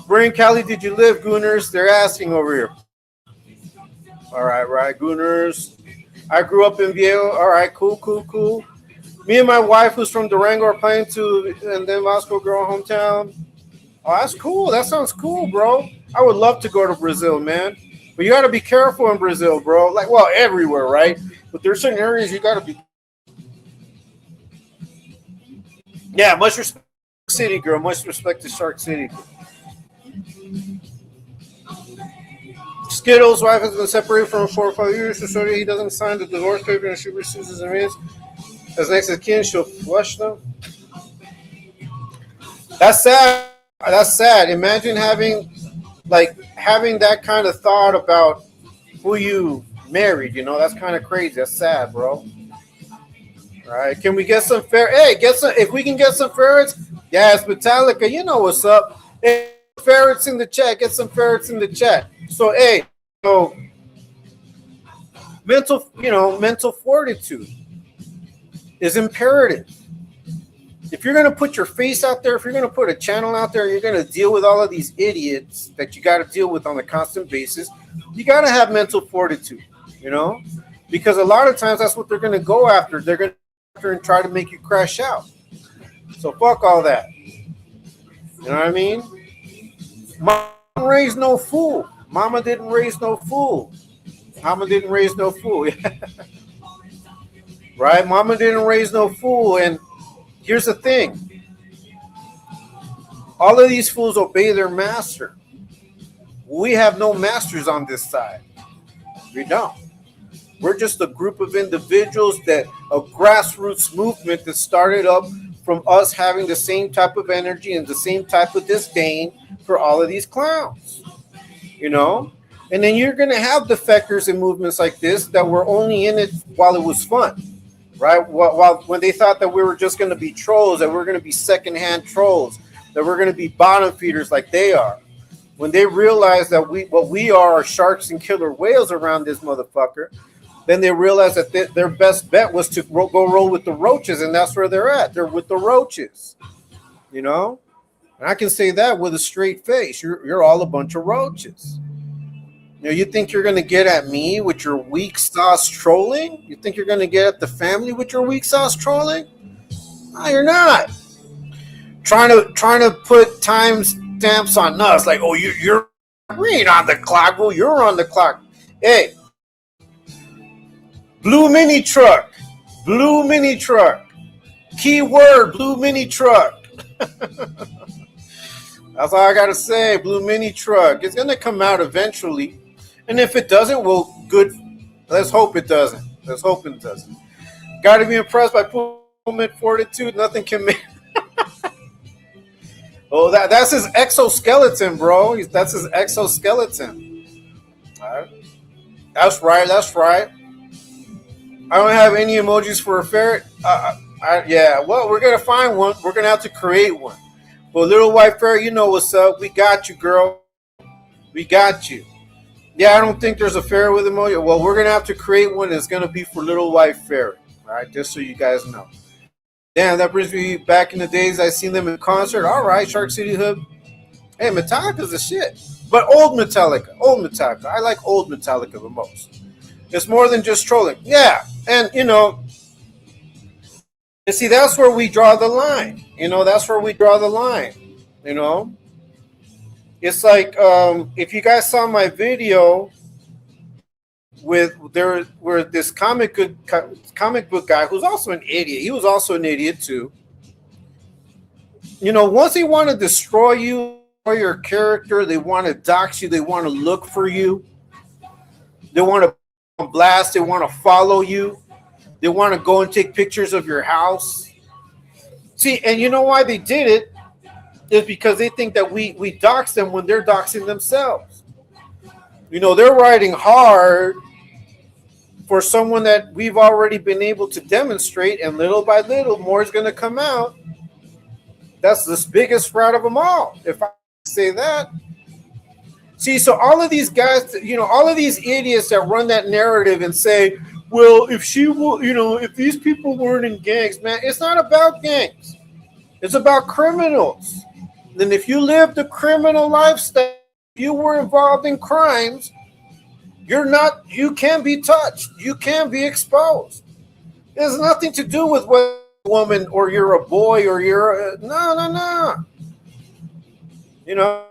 Where in Cali did you live, Gooners? They're asking over here. All right, Gooners. I grew up in Viejo. All right, cool. Me and my wife, who's from Durango, are planning to, and then Vasco, girl, hometown. Oh, that's cool. That sounds cool, bro. I would love to go to Brazil, man. But you got to be careful in Brazil, bro. Like, well, everywhere, right? But there's certain areas you got to be. Yeah, much respect to City, girl. Much respect to Shark City. Skittles' wife has been separated from him for 4 or 5 years, so he doesn't sign the divorce paper and she receives his remains. As next of kin, she'll flush them. That's sad. Imagine having that kind of thought about who you married. That's kind of crazy. That's sad, bro. All right, can we get some if we can get some ferrets. Yes, Metallica, you know what's up. Hey, ferrets in the chat. Get some ferrets in the chat. So, hey, mental fortitude is imperative. If you're going to put your face out there, if you're going to put a channel out there, you're going to deal with all of these idiots that you got to deal with on a constant basis. You got to have mental fortitude, because a lot of times that's what they're going to go after. They're going to go after and try to make you crash out. So fuck all that. You know what I mean? Mama raised no fool. Mama didn't raise no fool. Right? Mama didn't raise no fool. And here's the thing. All of these fools obey their master. We have no masters on this side. We don't. We're just a group of individuals a grassroots movement that started up from us having the same type of energy and the same type of disdain for all of these clowns, you know? And then you're going to have defectors in movements like this that were only in it while it was fun, right? While when they thought that we were just going to be trolls, that we we're going to be secondhand trolls, that we're going to be bottom feeders like they are. When they realize that what we are sharks and killer whales around this motherfucker, then they realize that their best bet was to go roll with the roaches, and that's where they're at. They're with the roaches, you know? And I can say that with a straight face. You're all a bunch of roaches. You know, you think you're going to get at me with your weak sauce trolling? You think you're going to get at the family with your weak sauce trolling? No, you're not. Trying to put time stamps on us, like, oh, you're we ain't on the clock. Well, you're on the clock. Hey, blue mini truck, keyword blue mini truck. That's all I gotta say. Blue mini truck. It's gonna come out eventually, and if it doesn't, well, good. Let's hope it doesn't. Got to be impressed by Pullman Fortitude. Nothing can make. Oh, that's his exoskeleton, bro. That's his exoskeleton. All right. That's right. I don't have any emojis for a ferret. Yeah, well, we're going to find one. We're going to have to create one. But Little White Ferret, you know what's up. We got you, girl. We got you. Yeah, I don't think there's a ferret with emoji. Well, we're going to have to create one. It's going to be for Little White Ferret. All right, just so you guys know. Damn, that brings me back in the days I seen them in concert. All right, Shark City Hood. Hey, Metallica's the shit. But old Metallica. I like old Metallica the most. It's more than just trolling. Yeah, and, you know, and see, that's where we draw the line. You know? It's like, if you guys saw my video with this comic book guy who's also an idiot. He was also an idiot too. You know, once they want to destroy you or your character, they want to dox you, they want to look for you, they want to blast, they want to follow you, they want to go and take pictures of your house. See, and you know why they did it is because they think that we dox them when they're doxing themselves. You know, they're riding hard for someone that we've already been able to demonstrate, and little by little, more is going to come out. That's the biggest fraud of them all, if I say that. See, so all of these guys, you know, all of these idiots that run that narrative and say, well, if these people weren't in gangs, man, it's not about gangs. It's about criminals. And if you lived a criminal lifestyle, if you were involved in crimes, you can be touched. You can be exposed. It has nothing to do with whether you're a woman or you're a boy or no. You know,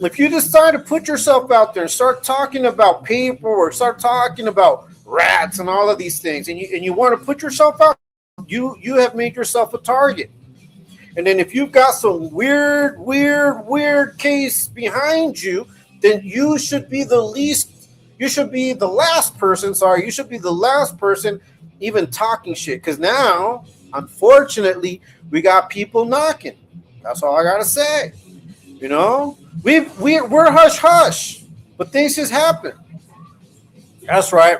if you decide to put yourself out there and start talking about people or start talking about rats and all of these things, and you want to put yourself out, you have made yourself a target. And then if you've got some weird case behind you, then you should be the last person even talking shit. Because now, unfortunately, we got people knocking. That's all I gotta say. You know, we're hush hush, but things just happen. That's right.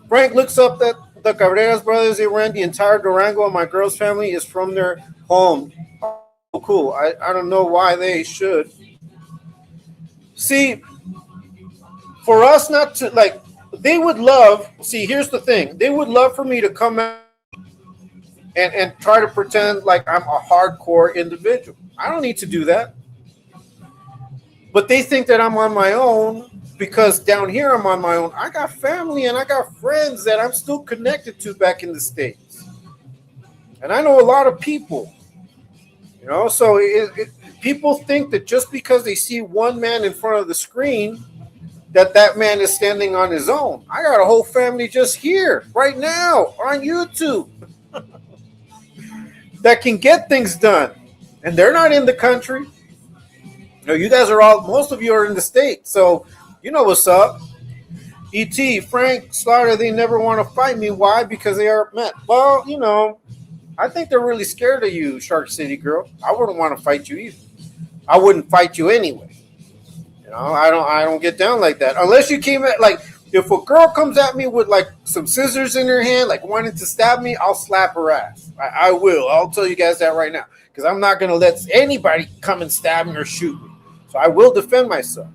Frank looks up that the Cabreras brothers, they ran the entire Durango, and my girl's family is from their home. Oh, cool. I don't know why they should. See, for us not to, like, they would love, see, here's the thing. They would love for me to come out and try to pretend like I'm a hardcore individual. I don't need to do that. But they think that I'm on my own because down here I'm on my own. I got family and I got friends that I'm still connected to back in the States. And I know a lot of people. You know, so people think that just because they see one man in front of the screen, that man is standing on his own. I got a whole family just here, right now, on YouTube, that can get things done. And they're not in the country. You know, you guys are most of you are in the States, so you know what's up. E.T., Frank, Slaughter, they never want to fight me. Why? Because they are men. Well, you know, I think they're really scared of you, Shark City girl. I wouldn't want to fight you either. I wouldn't fight you anyway. You know, I don't get down like that. Unless you came at like if a girl comes at me with like some scissors in her hand, like wanting to stab me, I'll slap her ass. I will. I'll tell you guys that right now. Because I'm not gonna let anybody come and stab me or shoot me. So I will defend myself.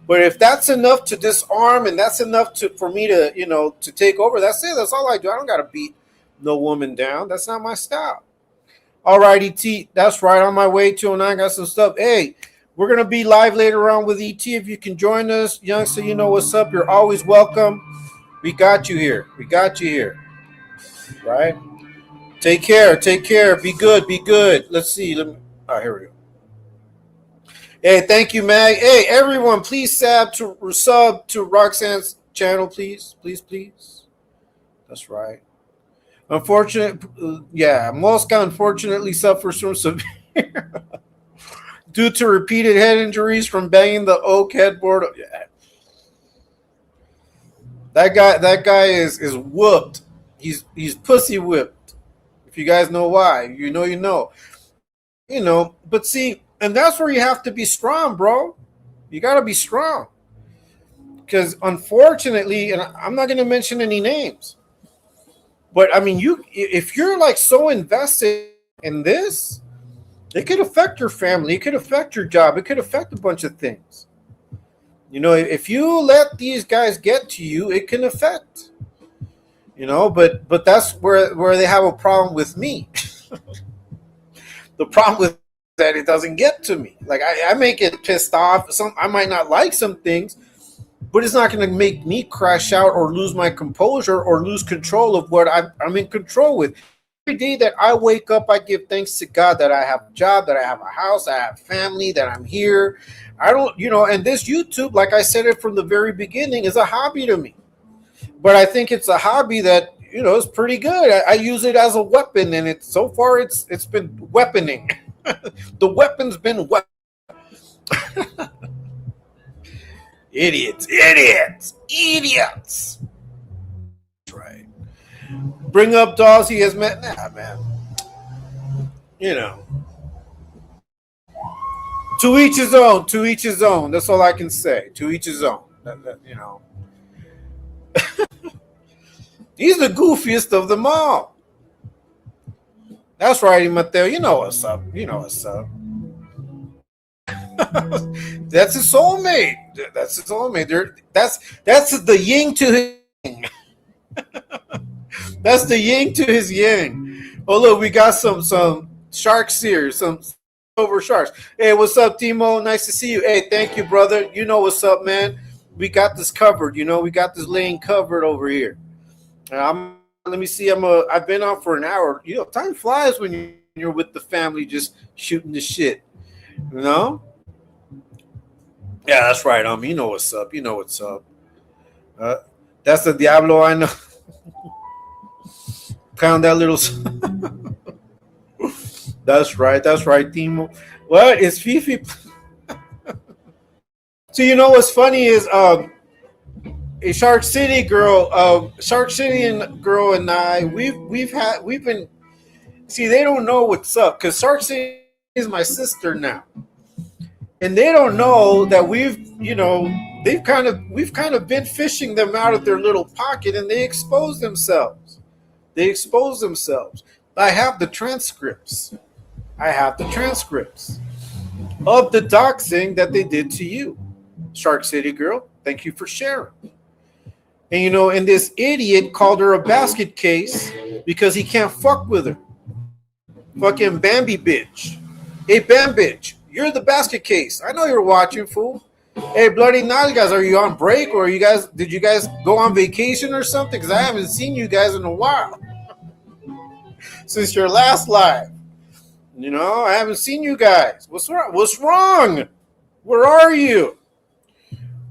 But if that's enough to disarm and that's enough for me to, to take over, that's it. That's all I do. I don't gotta beat no woman down. That's not my style. All righty, T. That's right. On my way to, and I got some stuff. Hey, we're going to be live later on with ET. If you can join us, youngster, you know what's up. You're always welcome. We got you here. We got you here. Right? Take care. Take care. Be good. Be good. Let's see. All right, here we go. Hey, thank you, Mag. Hey, everyone, please sub to Roxanne's channel, please. Please, please. That's right. Mosca unfortunately suffers from severe due to repeated head injuries from banging the oak headboard. Yeah. That guy is whooped. He's pussy whipped. If you guys know why, you know. But see, and that's where you have to be strong, bro. You got to be strong. Because unfortunately, and I'm not going to mention any names, but I mean, if you're like so invested in this, it could affect your family. It could affect your job. It could affect a bunch of things. If you let these guys get to you, it can affect. But that's where they have a problem with me. The problem with that it doesn't get to me. Like I may get pissed off. I might not like some things, but it's not going to make me crash out or lose my composure or lose control of what I'm in control with. Every day that I wake up, I give thanks to God that I have a job, that I have a house, I have family, that I'm here. I don't, and this YouTube, like I said it from the very beginning, is a hobby to me. But I think it's a hobby that, is pretty good. I use it as a weapon, and so far it's been weaponing. The weapon's been weapon. Idiots. That's right. Bring up dolls he has met. Nah, man. To each his own. To each his own. That's all I can say. To each his own. He's the goofiest of them all. That's right, Mateo. You know what's up. That's his soulmate. That's his soulmate. That's the yin to his yang. That's the yin to his yang. Oh look, we got some sharks here. Some over sharks. Hey, what's up, Timo? Nice to see you. Hey, thank you, brother. You know what's up, man. We got this covered. We got this lane covered over here. Let me see. I've been on for an hour. Time flies when you're with the family, just shooting the shit. Yeah, that's right. You know what's up. That's the Diablo I know. Count that little. That's right, Timo. What is Fifi? So what's funny is a Shark City girl, and I, we've been. See, they don't know what's up because Shark City is my sister now. And they don't know that we've kind of been fishing them out of their little pocket, and they expose themselves. I have the transcripts of the doxing that they did to you, Shark City girl. Thank you for sharing. And and this idiot called her a basket case because he can't fuck with her. Fucking Bambi bitch. Hey, Bam bitch. You're the basket case. I know you're watching, fool. Hey, Bloody Nalgas, are you on break or did you guys go on vacation or something? Because I haven't seen you guys in a while. Since your last live. I haven't seen you guys. What's wrong? Where are you?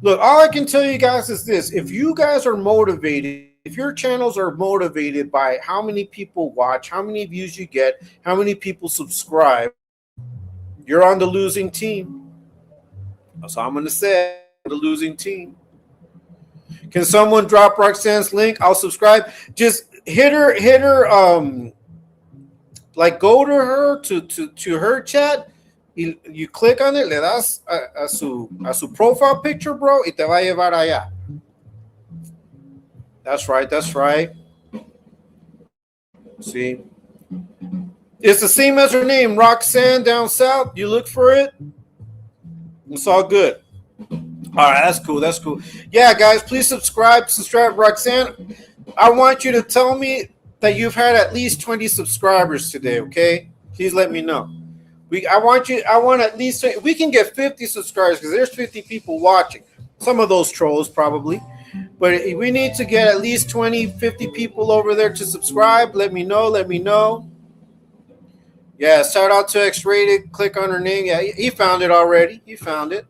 Look, all I can tell you guys is this. If you guys are motivated, if your channels are motivated by how many people watch, how many views you get, how many people subscribe, you're on the losing team. That's all I'm going to say. The losing team. Can someone drop Roxanne's link? I'll subscribe. Just hit her Like go to her to her chat. You click on it, le das a su profile picture, bro, y te va a llevar allá. That's right. That's right. See, it's the same as her name, Roxanne down south. You look for it. It's all good. All right, that's cool. That's cool. Yeah, guys, please subscribe, Roxanne. I want you to tell me that you've had at least 20 subscribers today. Okay, please let me know. I want at least, we can get 50 subscribers because there's 50 people watching. Some of those trolls probably. But we need to get at least 20, 50 people over there to subscribe. Let me know. Let me know. Yeah, shout out to X-Rated. Click on her name. Yeah, he found it already. He found it.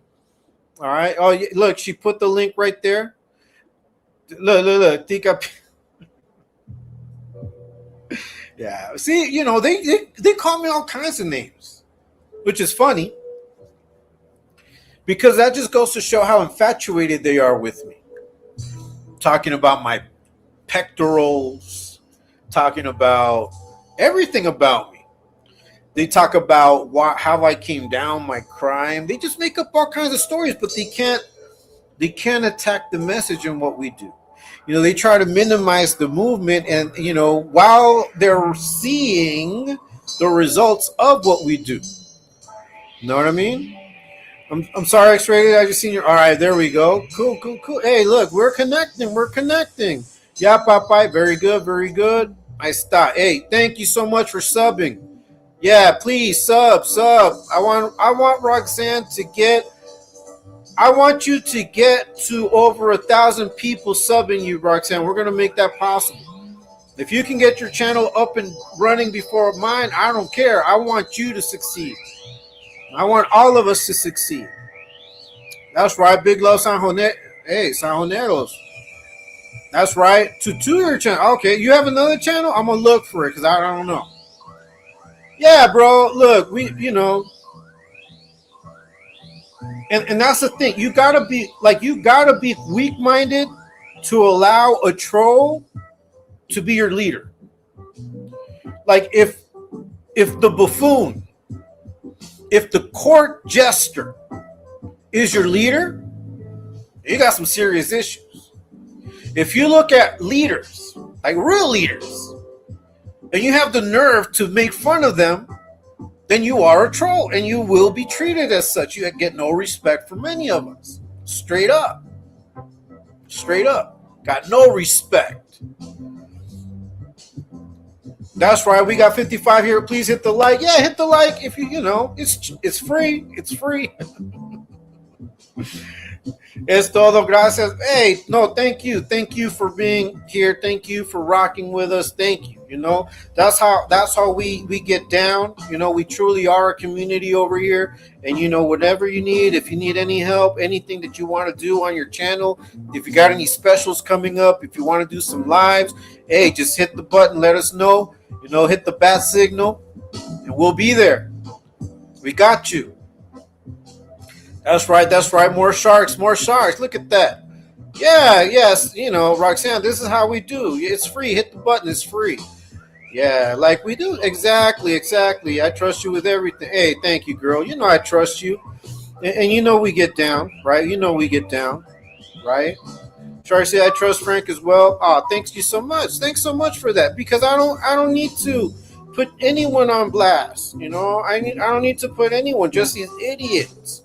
All right. Oh, look, she put the link right there. Look. Tika. Yeah. See, you know, they call me all kinds of names, which is funny because that just goes to show how infatuated they are with me. Talking about my pectorals, talking about everything about me. They talk about how I came down, my crime. They just make up all kinds of stories, but they can't attack the message and what we do. You know, they try to minimize the movement, and you know, while they're seeing the results of what we do. You know what I mean? I'm sorry, X-Rated. I just seen your. All right, there we go. Cool. Hey, look, we're connecting. Yeah, Popeye. Very good. I stop. Hey, thank you so much for subbing. Yeah, please sub. I want Roxanne to get. I want you to get to over 1,000 people subbing you, Roxanne. We're gonna make that possible. If you can get your channel up and running before mine, I don't care. I want you to succeed. I want all of us to succeed. That's right. Big love, San Jose. Hey, San Joneros. That's right. To your channel. Okay, you have another channel? I'm going to look for it because I don't know. Yeah, bro. Look, and that's the thing. You got to be weak-minded to allow a troll to be your leader. Like if the buffoon, if the court jester is your leader, you got some serious issues. If you look at leaders, like real leaders, and you have the nerve to make fun of them, then you are a troll and you will be treated as such. You get no respect from any of us. Straight up. Got no respect. That's right. We got 55 here. Please hit the like. Yeah, hit the like if you know, it's free. It's free. Es todo. Gracias. Hey, no, thank you. Thank you for being here. Thank you for rocking with us. Thank you. You know, that's how we get down. You know, we truly are a community over here. And you know, whatever you need, if you need any help, anything that you want to do on your channel, if you got any specials coming up, if you want to do some lives, hey, just hit the button, let us know. You know, hit the bat signal, and we'll be there. We got you. That's right. More sharks. Look at that. Yeah, yes. You know, Roxanne, this is how we do. It's free. Hit the button. It's free. Yeah, like we do. Exactly. I trust you with everything. Hey, thank you, girl. You know I trust you. And you know we get down, right? Right? Charlie, I trust Frank as well. Oh, thanks you so much. Thanks so much for that. Because I don't need to put anyone on blast. You know, I don't need to put anyone, just these idiots.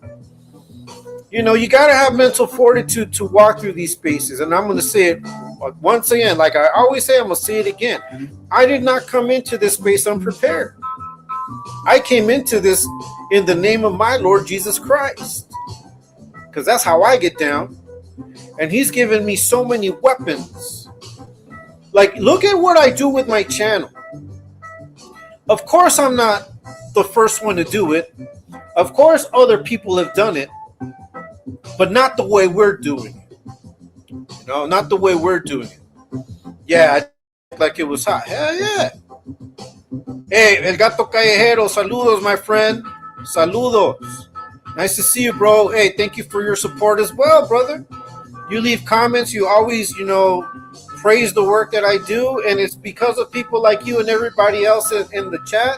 You know, you got to have mental fortitude to walk through these spaces. And I'm going to say it once again, like I always say, I'm going to say it again. I did not come into this space unprepared. I came into this in the name of my Lord Jesus Christ. Because that's how I get down. And he's given me so many weapons. Like, look at what I do with my channel. Of course, I'm not the first one to do it. Of course, other people have done it. But not the way we're doing it. You know, not the way we're doing it. Yeah, like it was hot. Hell yeah. Hey, El Gato Callejero, saludos, my friend. Saludos. Nice to see you, bro. Hey, thank you for your support as well, brother. You leave comments. You always, you know, praise the work that I do, and it's because of people like you and everybody else in the chat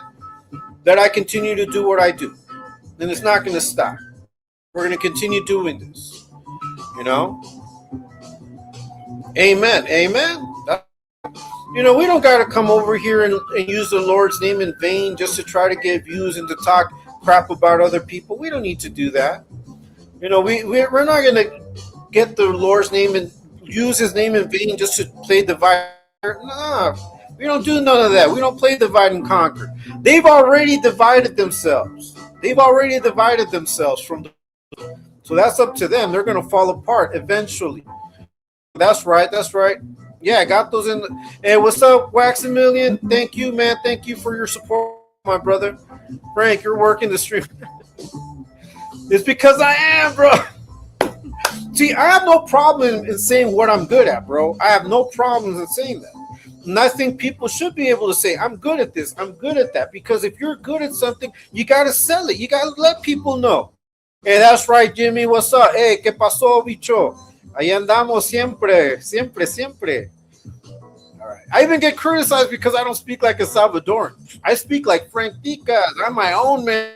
that I continue to do what I do. And it's not going to stop. We're going to continue doing this. You know? Amen. Amen. You know, we don't got to come over here and use the Lord's name in vain just to try to get views and to talk crap about other people. We don't need to do that. You know, we're not going to get the Lord's name and use his name in vain just to play divide. Nah, we don't do none of that. We don't play divide and conquer. They've already divided themselves. They've already divided themselves from the. So that's up to them. They're going to fall apart eventually. That's right. That's right. Yeah, I got those in. Hey, what's up, Waximilian? Thank you, man. Thank you for your support, my brother. Frank, you're working the stream. It's because I am, bro. See, I have no problem in saying what I'm good at, bro. I have no problems in saying that. And I think people should be able to say, I'm good at this, I'm good at that. Because if you're good at something, you got to sell it. You got to let people know. Hey, that's right, Jimmy. What's up? Hey, ¿qué pasó, bicho? Ahí andamos siempre, siempre, siempre. All right. I even get criticized because I don't speak like a Salvadoran. I speak like Frank Ticas. I'm my own man.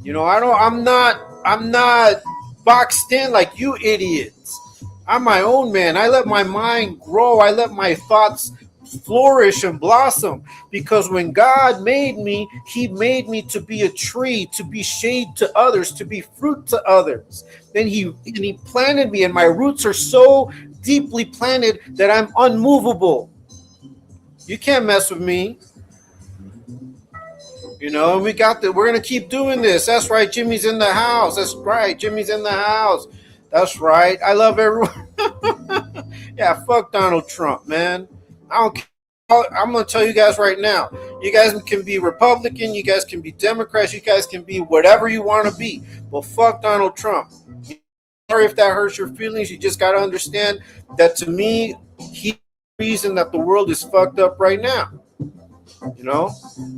You know, I'm not boxed in like you idiots. I'm my own man. I let my mind grow. I let my thoughts flourish and blossom, because when God made me, he made me to be a tree, to be shade to others, to be fruit to others. Then he planted me, and my roots are so deeply planted that I'm unmovable. You can't mess with me. You know, we got that. We're going to keep doing this. That's right. Jimmy's in the house. That's right. Jimmy's in the house. That's right. I love everyone. Yeah, fuck Donald Trump, man. I don't care. I'm going to tell you guys right now. You guys can be Republican. You guys can be Democrats. You guys can be whatever you want to be. But fuck Donald Trump. Sorry if that hurts your feelings. You just got to understand that, to me, he's the reason that the world is fucked up right now. You know?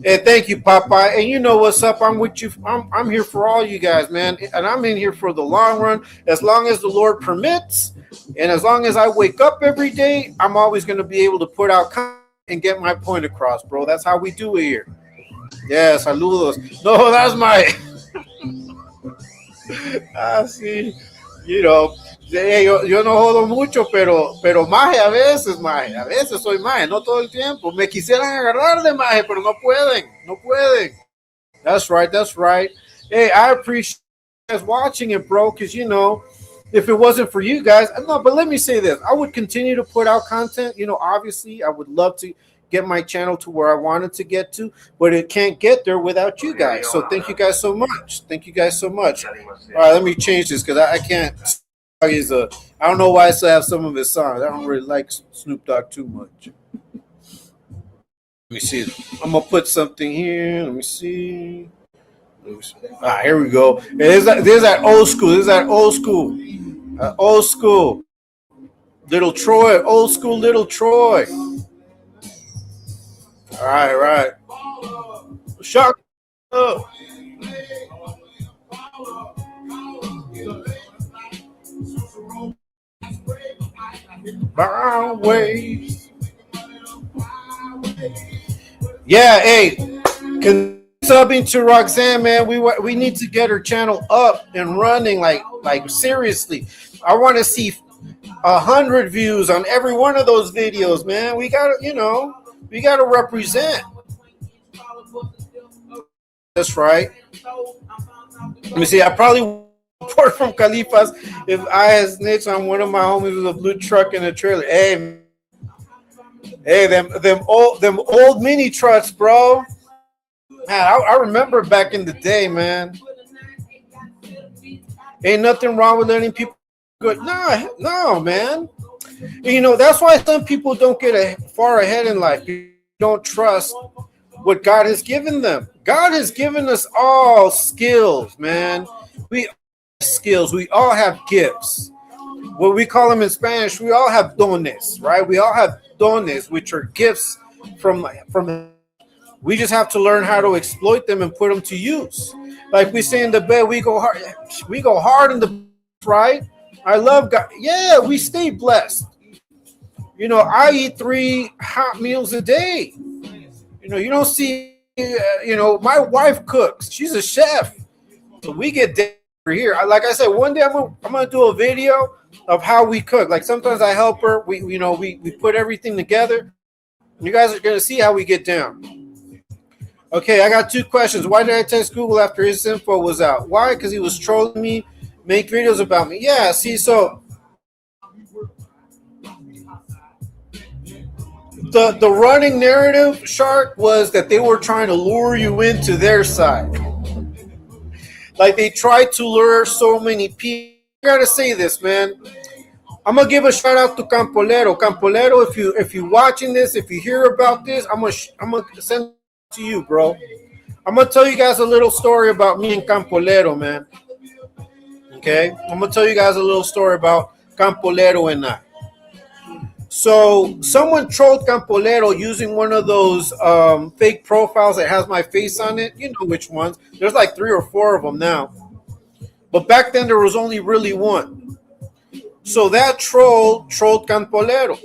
And thank you, Popeye. And you know what's up. I'm with you. I'm here for all you guys, man. And I'm in here for the long run. As long as the Lord permits, and as long as I wake up every day, I'm always going to be able to put out content and get my point across, bro. That's how we do it here. Yeah, saludos. No, that's my... sí. You know, yo no jodo mucho, pero maje a veces soy maje, no todo el tiempo. Me quisieran agarrar de maje, pero no pueden. That's right. Hey, I appreciate you guys watching it, bro, because, you know, if it wasn't for you guys, no, but let me say this. I would continue to put out content. You know, obviously, I would love to get my channel to where I wanted to get to, but it can't get there without you guys. So thank you guys so much. All right, let me change this because I can't. I don't know why I still have some of his songs. I don't really like Snoop Dogg too much. Let me see. I'm gonna put something here. Let me see. Here we go. There's that old school. Old school. Little Troy. Old school Little Troy. All right. Shock up. Byways. Yeah, hey, subbing to Roxanne, man. We need to get her channel up and running, like seriously. I want to see 100 views on every one of those videos, man. We gotta represent. That's right. Let me see. I probably report from Califas if I had snitched on one of my homies with a blue truck and a trailer. Hey, them old mini trucks, bro. Man, I remember back in the day, man. Ain't nothing wrong with letting people go. No, man. You know, that's why some people don't get far ahead in life. You don't trust what God has given them. God has given us all skills, man. We all have gifts. What we call them in Spanish, we all have dones, right? We all have dones, which are gifts from. We just have to learn how to exploit them and put them to use. Like we say in the bed, we go hard in the, right? I love God. Yeah, we stay blessed. I eat 3 hot meals a day. You don't see, my wife cooks. She's a chef. So we get down over here. Like I said, one day I'm gonna do a video of how we cook. Like sometimes I help her. We put everything together. And you guys are gonna see how we get down. Okay, I got 2 questions. Why did I text Google after his info was out? Why? Because he was trolling me, make videos about me. Yeah, see, so the running narrative, Shark, was that they were trying to lure you into their side. Like they tried to lure so many people. I gotta say this, man. I'm gonna give a shout out to Campolero. Campolero, if you watching this, if you hear about this, I'm gonna send it to you, bro. I'm gonna tell you guys a little story about me and Campolero, man. Okay, I'm gonna tell you guys a little story about Campolero and I. So someone trolled Campolero using one of those fake profiles that has my face on it. You know which ones? There's like 3 or 4 of them now, but back then there was only really one. So that trolled Campolero.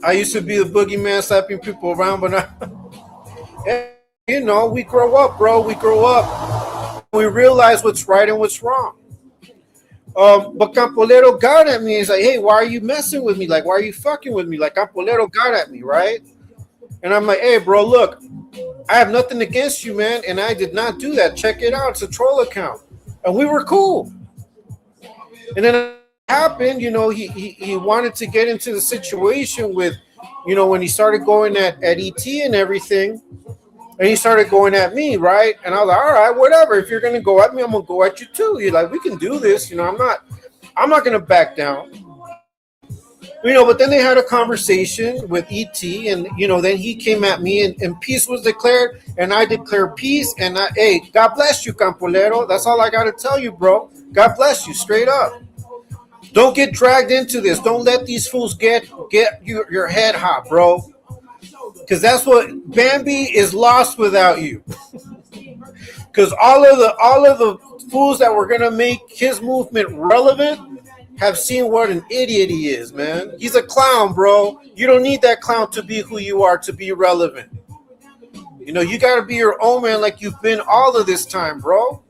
I used to be the boogeyman slapping people around, but we grow up, bro. We grow up. We realize what's right and what's wrong. But Campolero got at me. He's like, hey, why are you messing with me? Like, why are you fucking with me? Like, Campolero got at me, right? And I'm like, hey, bro, look, I have nothing against you, man. And I did not do that. Check it out. It's a troll account. And we were cool. And then it happened, he wanted to get into the situation with, when he started going at ET and everything. And he started going at me, right? And I was like, all right, whatever. If you're gonna go at me, I'm gonna go at you too. You're like, we can do this, I'm not gonna back down. But then they had a conversation with ET, and then he came at me, and peace was declared, and I declared peace. And hey, God bless you, Campolero. That's all I gotta tell you, bro. God bless you, straight up. Don't get dragged into this. Don't let these fools get your head hot, bro. Because that's what Bambi is lost without you. Because all of the fools that were gonna make his movement relevant have seen what an idiot he is, man. He's a clown, bro. You don't need that clown to be who you are to be relevant. You gotta be your own man, like you've been all of this time, bro.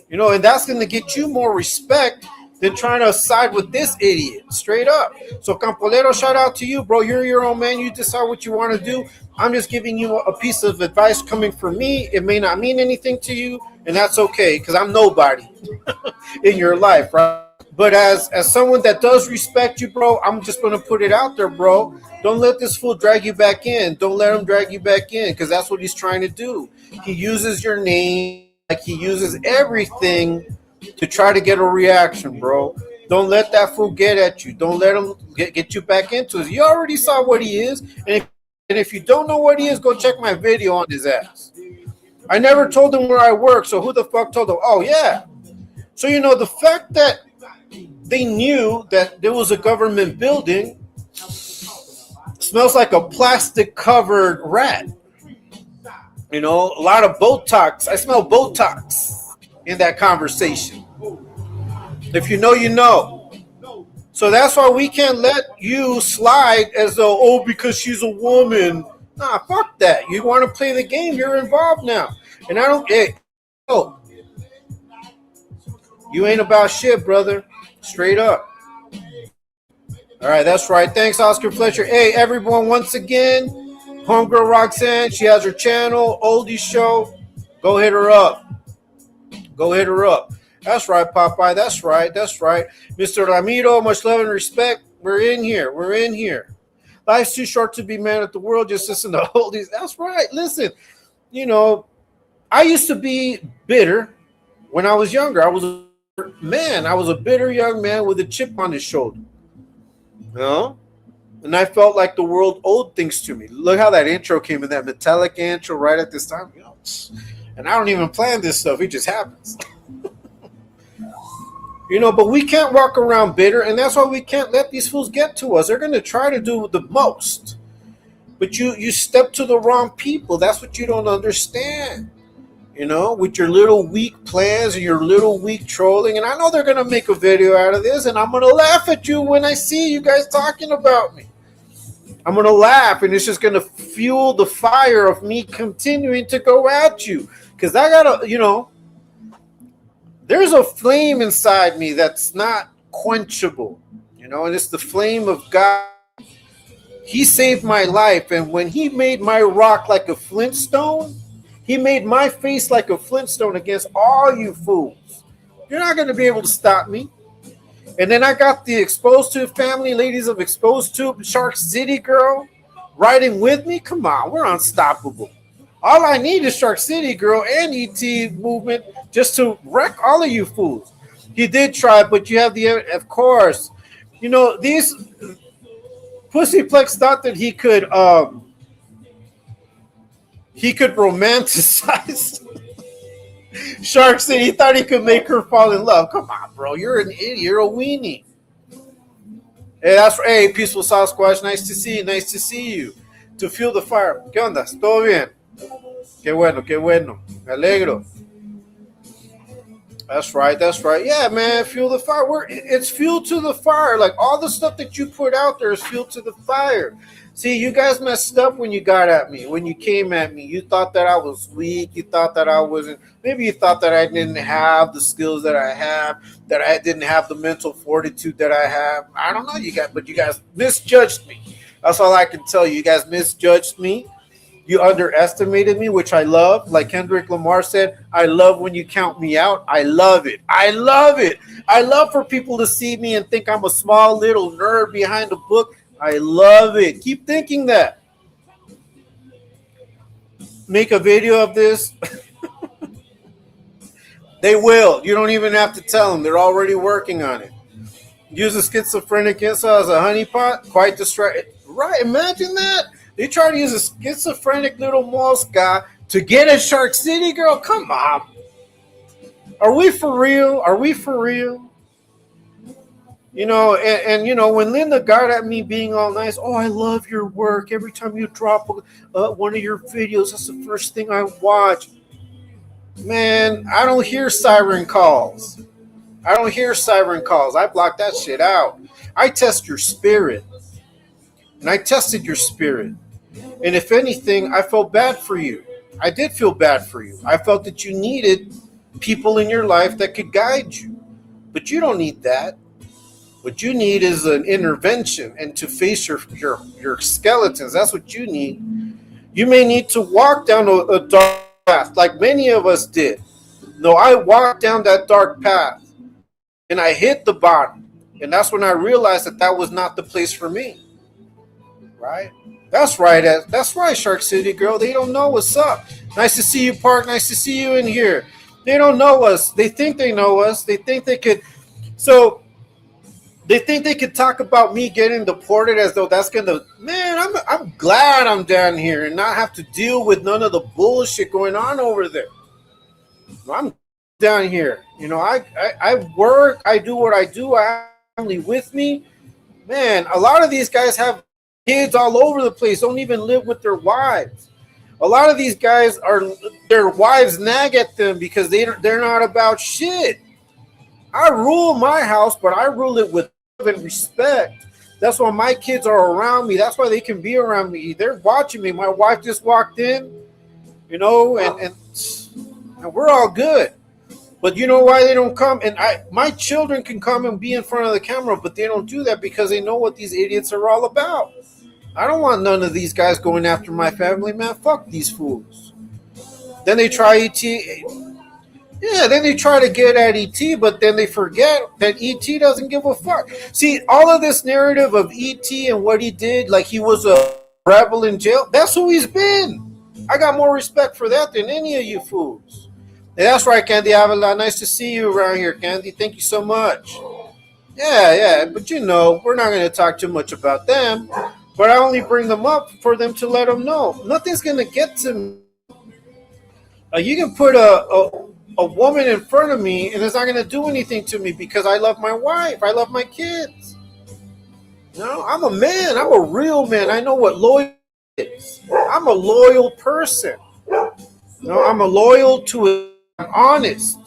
And that's gonna get you more respect than trying to side with this idiot, straight up. So Campolero, shout out to you, bro. You're your own man. You decide what you want to do. I'm just giving you a piece of advice coming from me. It may not mean anything to you, and that's okay, because I'm nobody in your life, right? But as someone that does respect you, bro, I'm just going to put it out there, bro. Don't let this fool drag you back in. Don't let him drag you back in, because that's what he's trying to do. He uses your name, like he uses everything to try to get a reaction, bro. Don't let that fool get at you. Don't let him get you back into it. You already saw what he is. And if you don't know what he is, go check my video on his ass. I never told him where I work, so who the fuck told him? Oh, yeah. So, the fact that they knew that there was a government building smells like a plastic-covered rat. A lot of Botox. I smell Botox in that conversation. If you know, you know. So that's why we can't let you slide as though, because she's a woman. Nah, fuck that. You want to play the game, you're involved now. And I don't get you ain't about shit, brother. Straight up. All right, that's right. Thanks, Oscar Fletcher. Hey, everyone, once again, Homegirl Roxanne, she has her channel, Oldie Show. Go hit her up. Go hit her up. That's right, Popeye. That's right. Mr. Ramiro, much love and respect. We're in here. Life's too short to be mad at the world. Just listen to oldies. That's right. Listen, I used to be bitter when I was younger. I was a bitter young man with a chip on his shoulder. And I felt like the world owed things to me. Look how that intro came in, that metallic intro right at this time. And I don't even plan this stuff. It just happens. But we can't walk around bitter, and that's why we can't let these fools get to us. They're going to try to do the most. But you step to the wrong people. That's what you don't understand. With your little weak plans and your little weak trolling. And I know they're going to make a video out of this, and I'm going to laugh at you when I see you guys talking about me. I'm going to laugh, and it's just going to fuel the fire of me continuing to go at you. Because I got to, there's a flame inside me that's not quenchable, and it's the flame of God. He saved my life, and when he made my rock like a flintstone, he made my face like a flintstone against all you fools. You're not going to be able to stop me. And then I got the Exposed to family, ladies of Exposed to Shark City Girl, riding with me. Come on, we're unstoppable. All I need is Shark City Girl and ET movement just to wreck all of you fools. He did try, but you have the, of course, these Pussyplex thought that he could romanticize Shark City. He thought he could make her fall in love. Come on, bro, you're an idiot. You're a weenie. Hey, Peaceful Sasquatch. Nice to see you. Nice to see you. To feel the fire. ¿Qué onda? ¿Todo bien? Qué bueno, qué bueno. Me alegro. That's right. That's right. Yeah, man. Fuel the fire. It's fuel to the fire. Like all the stuff that you put out there is fuel to the fire. See, you guys messed up when you got at me. When you came at me, you thought that I was weak. You thought that I wasn't. Maybe you thought that I didn't have the skills that I have. That I didn't have the mental fortitude that I have. I don't know, but you guys misjudged me. That's all I can tell you. You guys misjudged me. You underestimated me, which I love. Like Kendrick Lamar said, I love when you count me out. I love it. I love it. I love for people to see me and think I'm a small little nerd behind a book. I love it. Keep thinking that. Make a video of this. They will. You don't even have to tell them. They're already working on it. Use a schizophrenic insult as a honeypot. Quite distracting. Right. Imagine that. They try to use a schizophrenic little mouse guy to get a Shark City Girl. Come on. Are we for real? Are we for real? And when Linda got at me being all nice, oh, I love your work. Every time you drop one of your videos, that's the first thing I watch. Man, I don't hear siren calls. I don't hear siren calls. I block that shit out. I test your spirit. And I tested your spirit. And if anything, I felt bad for you. I did feel bad for you. I felt that you needed people in your life that could guide you. But you don't need that. What you need is an intervention and to face your skeletons. That's what you need. You may need to walk down a dark path like many of us did. No, I walked down that dark path and I hit the bottom. And that's when I realized that was not the place for me. Right? That's right. That's right, Shark City Girl. They don't know what's up. Nice to see you, Park. Nice to see you in here. They don't know us. They think they know us. They think they could. So they think they could talk about me getting deported as though that's gonna. Man, I'm glad I'm down here and not have to deal with none of the bullshit going on over there. I'm down here. I work. I do what I do. I have family with me. Man, a lot of these guys have kids all over the place, don't even live with their wives. A lot of these guys their wives nag at them because they're not about shit. I rule my house, but I rule it with love and respect. That's why my kids are around me. That's why they can be around me. They're watching me. My wife just walked in, and we're all good. But you know why they don't come? And my children can come and be in front of the camera, but they don't do that because they know what these idiots are all about. I don't want none of these guys going after my family, man. Fuck these fools. Then they try ET. Yeah, then they try to get at ET, but then they forget that ET doesn't give a fuck. See, all of this narrative of ET and what he did, like he was a rebel in jail, that's who he's been. I got more respect for that than any of you fools. And that's right, Candy Avila. Nice to see you around here, Candy. Thank you so much. Yeah, but we're not going to talk too much about them. But I only bring them up for them to let them know. Nothing's going to get to me. You can put a woman in front of me and it's not going to do anything to me because I love my wife. I love my kids. I'm a man. I'm a real man. I know what loyal is. I'm a loyal person. I'm a loyal to it. I'm honest.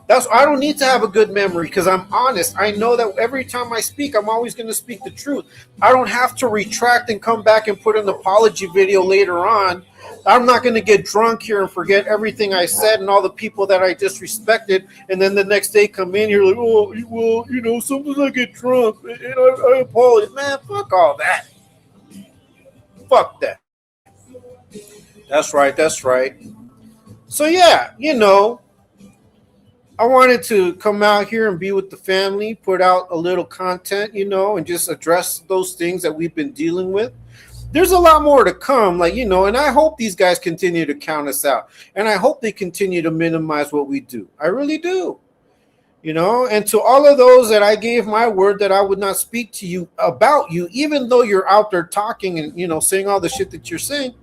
I don't need to have a good memory because I'm honest. I know that every time I speak, I'm always going to speak the truth. I don't have to retract and come back and put an apology video later on. I'm not going to get drunk here and forget everything I said and all the people that I disrespected, and then the next day come in here like, oh, well, sometimes I get drunk and I apologize. Man, fuck all that. Fuck that. That's right. That's right. So yeah, I wanted to come out here and be with the family, put out a little content, and just address those things that we've been dealing with. There's a lot more to come, and I hope these guys continue to count us out. And I hope they continue to minimize what we do. I really do. And to all of those that I gave my word that I would not speak to you about you, even though you're out there talking and, saying all the shit that you're saying,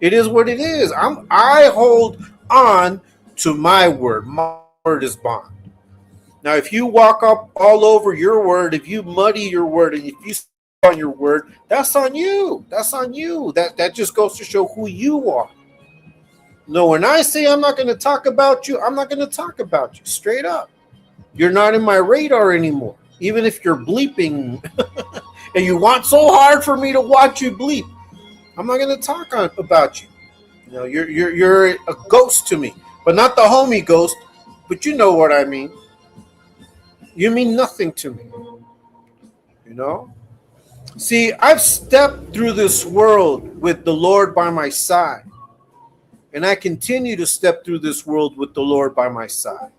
it is what it is. I hold on to my word. My word is bond. Now, if you walk up all over your word, if you muddy your word, and if you on your word, that's on you. That's on you. That just goes to show who you are. No, when I say I'm not going to talk about you, I'm not going to talk about you. Straight up. You're not in my radar anymore. Even if you're bleeping and you want so hard for me to watch you bleep, I'm not going to talk about you. You're a ghost to me, but not the homie ghost, but you know what I mean. You mean nothing to me. See, I've stepped through this world with the Lord by my side. And I continue to step through this world with the Lord by my side.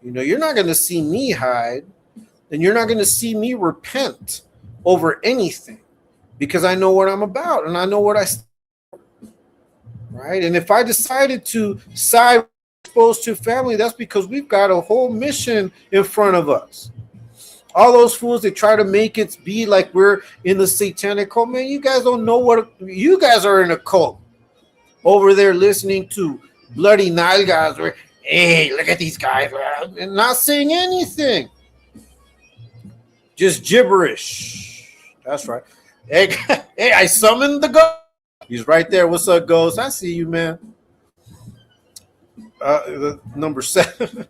You're not going to see me hide, and you're not going to see me repent over anything, because I know what I'm about and I know what I stand for. Right? And if I decided to side with exposed to family, that's because we've got a whole mission in front of us. All those fools that try to make it be like we're in the satanic cult, man, you guys don't know what you guys are in a cult. Over there listening to bloody nalgas where, hey, look at these guys, and not saying anything. Just gibberish. That's right. Hey, I summoned the ghost. He's right there. What's up, ghost? I see you, man. Number 7.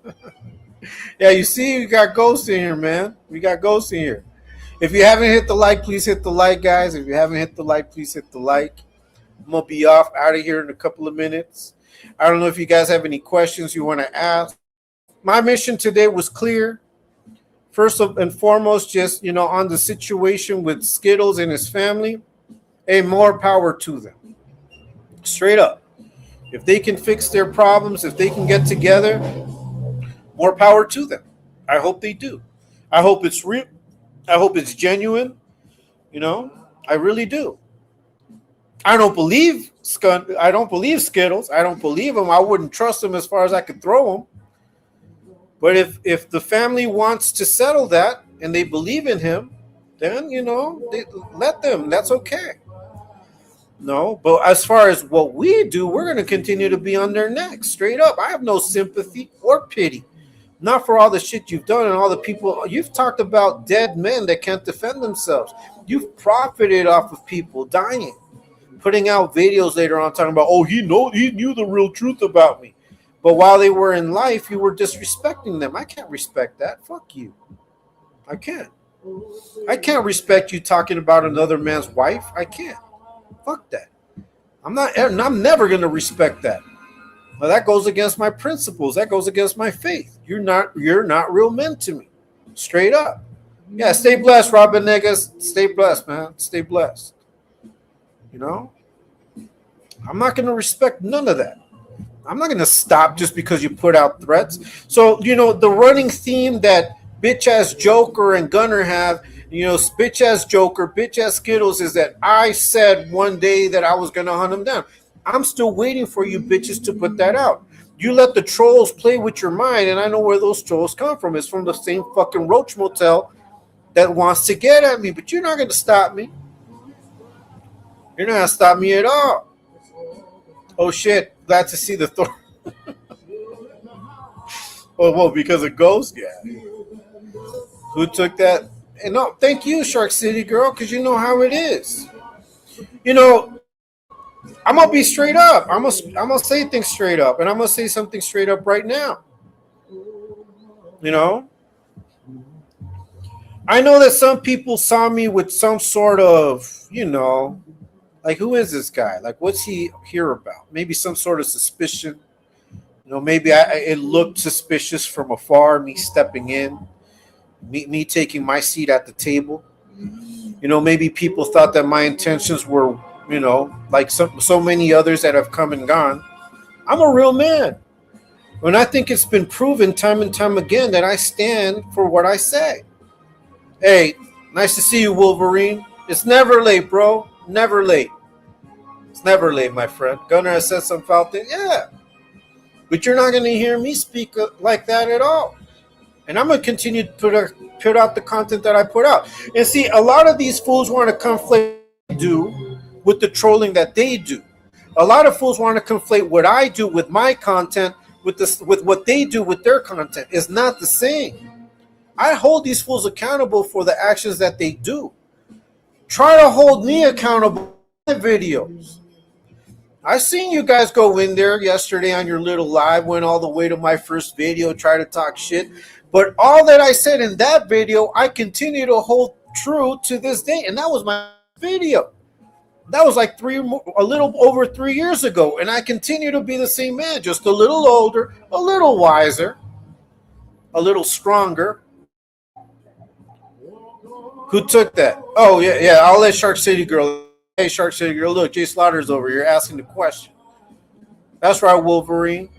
Yeah, you see, we got ghosts in here, man. We got ghosts in here. If you haven't hit the like, please hit the like, guys. If you haven't hit the like, please hit the like. I'm going to be out of here in a couple of minutes. I don't know if you guys have any questions you want to ask. My mission today was clear. First and foremost, just, on the situation with Skittles and his family, more power to them. Straight up. If they can fix their problems, if they can get together, more power to them. I hope they do. I hope it's real. I hope it's genuine. I really do. I don't believe Skittles. I don't believe him. I wouldn't trust him as far as I could throw him. But if the family wants to settle that and they believe in him, then, let them. That's okay. No, but as far as what we do, we're going to continue to be on their necks. Straight up. I have no sympathy or pity. Not for all the shit you've done and all the people. You've talked about dead men that can't defend themselves. You've profited off of people dying. Putting out videos later on talking about, he knew the real truth about me. But while they were in life, you were disrespecting them. I can't respect that. Fuck you. I can't. I can't respect you talking about another man's wife. I can't. Fuck that. I'm never going to respect that. Well, that goes against my principles. That goes against my faith. You're not real men to me. Straight up. Yeah, stay blessed, Robin Negas. Stay blessed, man. Stay blessed. I'm not going to respect none of that. I'm not going to stop just because you put out threats. So, the running theme that bitch-ass Joker and Gunner have, bitch-ass Joker, bitch-ass Skittles, is that I said one day that I was going to hunt him down. I'm still waiting for you bitches to put that out. You let the trolls play with your mind, and I know where those trolls come from. It's from the same fucking Roach Motel that wants to get at me, but you're not going to stop me. You're not going to stop me at all. Oh, shit. Glad to see the Thor. Well, because of Ghost? Yeah. Who took that? And no, thank you, Shark City girl, because you know how it is. I'm gonna be straight up. I'm gonna say things straight up, and I'm gonna say something straight up right now. You know, I know that some people saw me with some sort of, like, who is this guy? Like, what's he here about? Maybe some sort of suspicion. Maybe it looked suspicious from afar. Me stepping in, me taking my seat at the table. Maybe people thought that my intentions were, like so many others that have come and gone. I'm a real man. And I think it's been proven time and time again that I stand for what I say. Hey, nice to see you, Wolverine. It's never late, bro. Never late. It's never late, my friend. Gunner has said some foul things. Yeah. But you're not going to hear me speak like that at all. And I'm going to continue to put out the content that I put out. And see, a lot of these fools want to conflate what I do with the trolling that they do. A lot of fools want to conflate what I do with my content with what they do with their content. It's not the same. I hold these fools accountable for the actions that they do. Try to hold me accountable in videos. I seen you guys go in there yesterday on your little live, went all the way to my first video, try to talk shit. But all that I said in that video, I continue to hold true to this day. And that was my video. That was like a little over 3 years ago. And I continue to be the same man, just a little older, a little wiser, a little stronger. Who took that? Oh, yeah. I'll let Shark City Girl. Hey, Shark City Girl, look, Jay Slaughter's over here asking the question. That's right, Wolverine.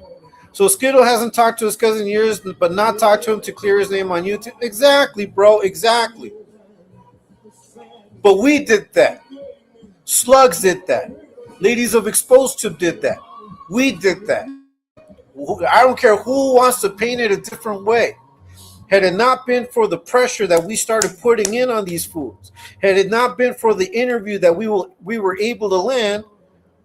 So Skittle hasn't talked to his cousin in years, but not talked to him to clear his name on YouTube. Exactly, bro, exactly. But we did that. Slugs did that. Ladies of Exposed Tube did that. We did that. I don't care who wants to paint it a different way. Had it not been for the pressure that we started putting in on these fools, had it not been for the interview that we were able to land,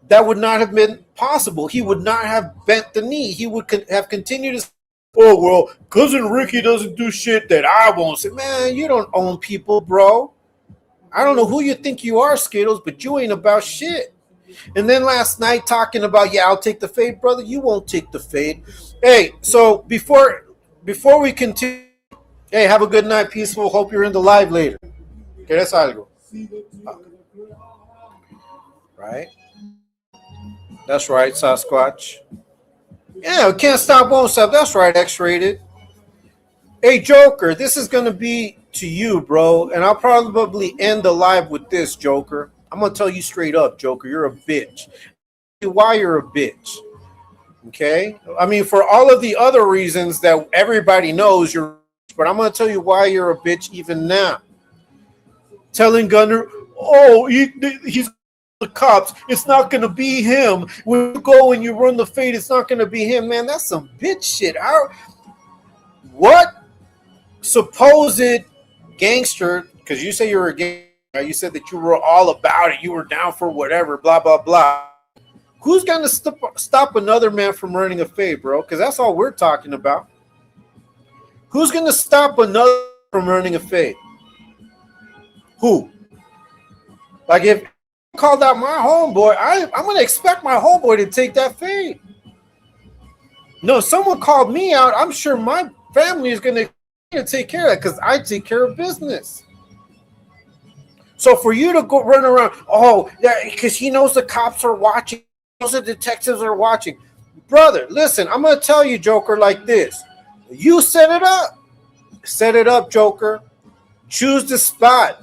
that would not have been possible. He would not have bent the knee. He would have continued to, oh, well, Cousin Ricky doesn't do shit that I won't say. Man, you don't own people, bro. I don't know who you think you are, Skittles, but you ain't about shit. And then last night talking about, yeah, I'll take the fade, brother. You won't take the fade. Hey, so before we continue, hey, have a good night, peaceful. Hope you're in the live later. Okay, that's algo. Right? That's right, Sasquatch. Yeah, can't stop, won't stop. That's right, X-rated. Hey, Joker, this is going to be to you, bro. And I'll probably end the live with this, Joker. I'm going to tell you straight up, Joker, you're a bitch. Why you're a bitch. Okay? I mean, for all of the other reasons that everybody knows you're, but I'm going to tell you why you're a bitch even now. Telling Gunner, oh, he's the cops. It's not going to be him. When you go and you run the fade, it's not going to be him. Man, that's some bitch shit. What supposed gangster, because you say you're a gangster, you said that you were all about it. You were down for whatever, blah, blah, blah. Who's going to stop another man from running a fade, bro? Because that's all we're talking about. Who's going to stop another from running a fade? Who? Like, if I called out my homeboy, I'm going to expect my homeboy to take that fade. No, if someone called me out, I'm sure my family is going to take care of that because I take care of business. So for you to go run around, oh, because he knows the cops are watching, he knows the detectives are watching. Brother, listen, I'm going to tell you, Joker, like this. You set it up. Set it up, Joker. Choose the spot.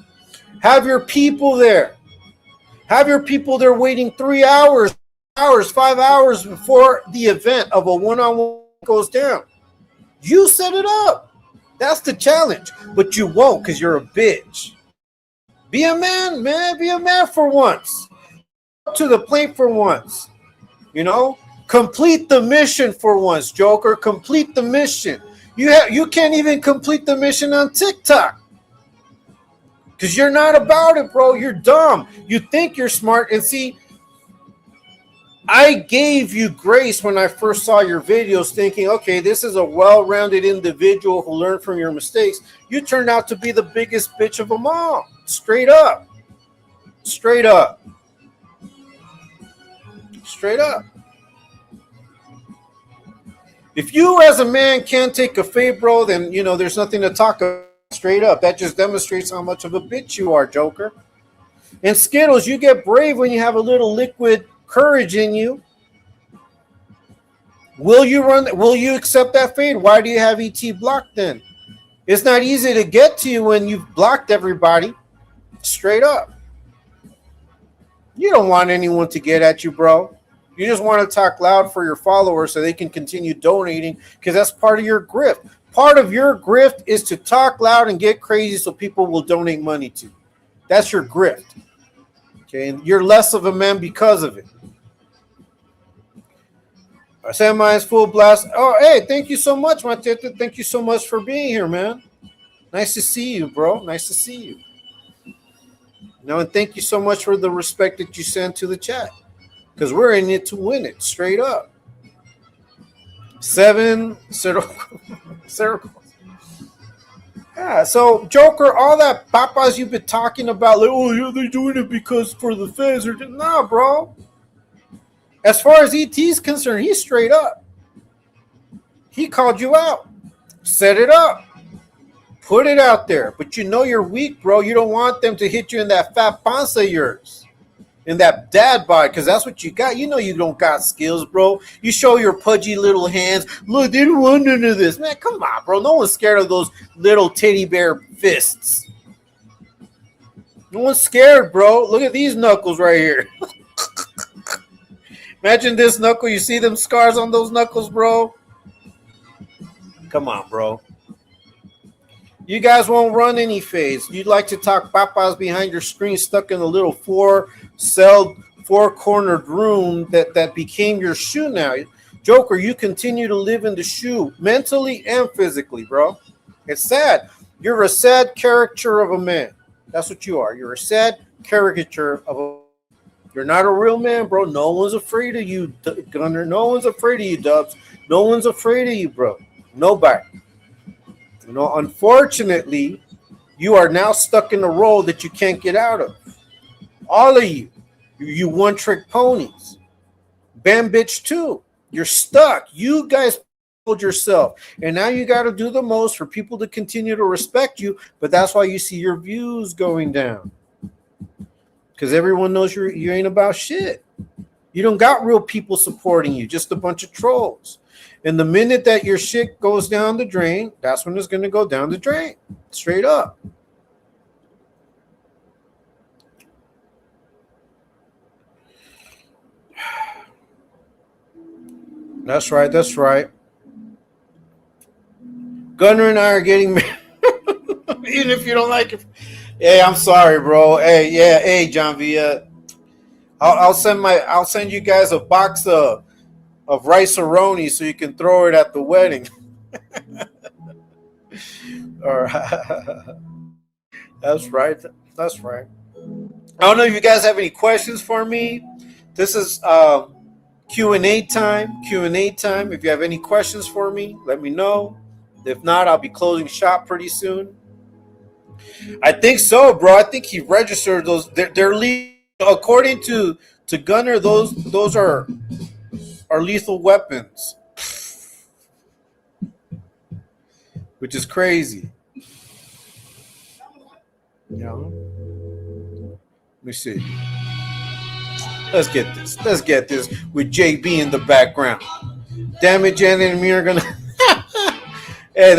Have your people there. Have your people there waiting 3 hours, 5 hours before the event of a one-on-one goes down. You set it up. That's the challenge. But you won't because you're a bitch. Be a man, man. Be a man for once. Up to the plate for once. You know? Complete the mission for once, Joker. Complete the mission. You can't even complete the mission on TikTok. Because you're not about it, bro. You're dumb. You think you're smart. And see, I gave you grace when I first saw your videos thinking, okay, this is a well-rounded individual who learned from your mistakes. You turned out to be the biggest bitch of them all. Straight up. Straight up. Straight up. If you as a man can't take a fade, bro, then there's nothing to talk about. Straight up. That just demonstrates how much of a bitch you are, Joker. And Skittles, you get brave when you have a little liquid courage in you. Will you run? Will you accept that fade? Why do you have ET blocked then? It's not easy to get to you when you've blocked everybody. Straight up. You don't want anyone to get at you, bro. You just want to talk loud for your followers so they can continue donating because that's part of your grift. Part of your grift is to talk loud and get crazy so people will donate money to you. That's your grift. Okay, and you're less of a man because of it. Our semi is full blast. Oh, hey, thank you so much, Mateta. Thank you so much for being here, man. Nice to see you, bro. Nice to see you. And thank you so much for the respect that you sent to the chat. Because we're in it to win it, straight up. 7 circles. Yeah, so Joker, all that papas you've been talking about, like, oh yeah, they're doing it because for the fans, or nah, bro. As far as ET's concerned, he's straight up. He called you out, set it up, put it out there. But you're weak, bro. You don't want them to hit you in that fat panza of yours. In that dad bod, because that's what you got. You don't got skills, bro. You show your pudgy little hands. Look, they don't want none of this. Man, come on, bro. No one's scared of those little teddy bear fists. No one's scared, bro. Look at these knuckles right here. Imagine this knuckle. You see them scars on those knuckles, bro? Come on, bro. You guys won't run any fades. You'd like to talk papas behind your screen stuck in a little four-cornered room that became your shoe now. Joker, you continue to live in the shoe, mentally and physically, bro. It's sad. You're a sad caricature of a man. That's what you are. You're a sad caricature of a man. You're not a real man, bro. No one's afraid of you, Gunner. No one's afraid of you, Dubs. No one's afraid of you, bro. Nobody. Unfortunately, you are now stuck in a role that you can't get out of. All of you. You one-trick ponies. Bam bitch too. You're stuck. You guys told yourself. And now you got to do the most for people to continue to respect you. But that's why you see your views going down. Because everyone knows you ain't about shit. You don't got real people supporting you. Just a bunch of trolls. And the minute that your shit goes down the drain, that's when it's going to go down the drain. Straight up. That's right. That's right. Gunner and I are getting married. Even if you don't like it. Hey, I'm sorry, bro. Hey, yeah. Hey, John Villa. I'll send you guys a box of rice-a-roni so you can throw it at the wedding. All right. That's right. That's right. I don't know if you guys have any questions for me. This is Q&A time. Q&A time. If you have any questions for me, let me know. If not, I'll be closing shop pretty soon. I think so, bro. I think he registered those. They're legal. According to Gunner, those are lethal weapons, which is crazy. Let me see. Let's get this with JB in the background. Damn it, Janet and me are gonna. Hey,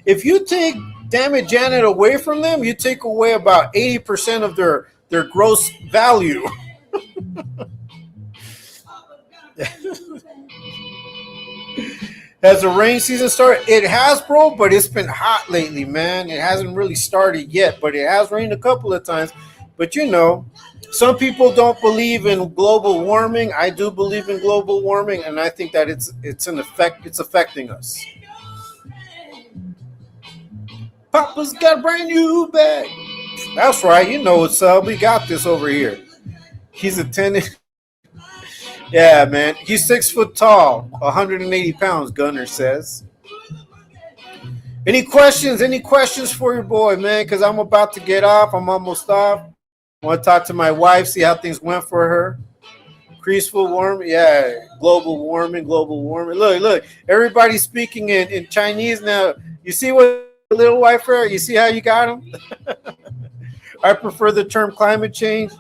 if you take Damn It Janet away from them, you take away about 80% of their gross value. Has the rain season started? It has, bro, but it's been hot lately, man. It hasn't really started yet, but it has rained a couple of times. But some people don't believe in global warming. I do believe in global warming, and I think that it's an effect. It's affecting us. Papa's got a brand new bag. That's right. What's up. We got this over here. He's attending. Yeah, man. He's 6 foot tall, 180 pounds, Gunner says. Any questions? Any questions for your boy, man? Because I'm about to get off. I'm almost off. Want to talk to my wife, see how things went for her. Peaceful warming, yeah. Global warming, global warming. Look, look. Everybody's speaking in Chinese now. You see what little wife are? You see how you got them? I prefer the term climate change.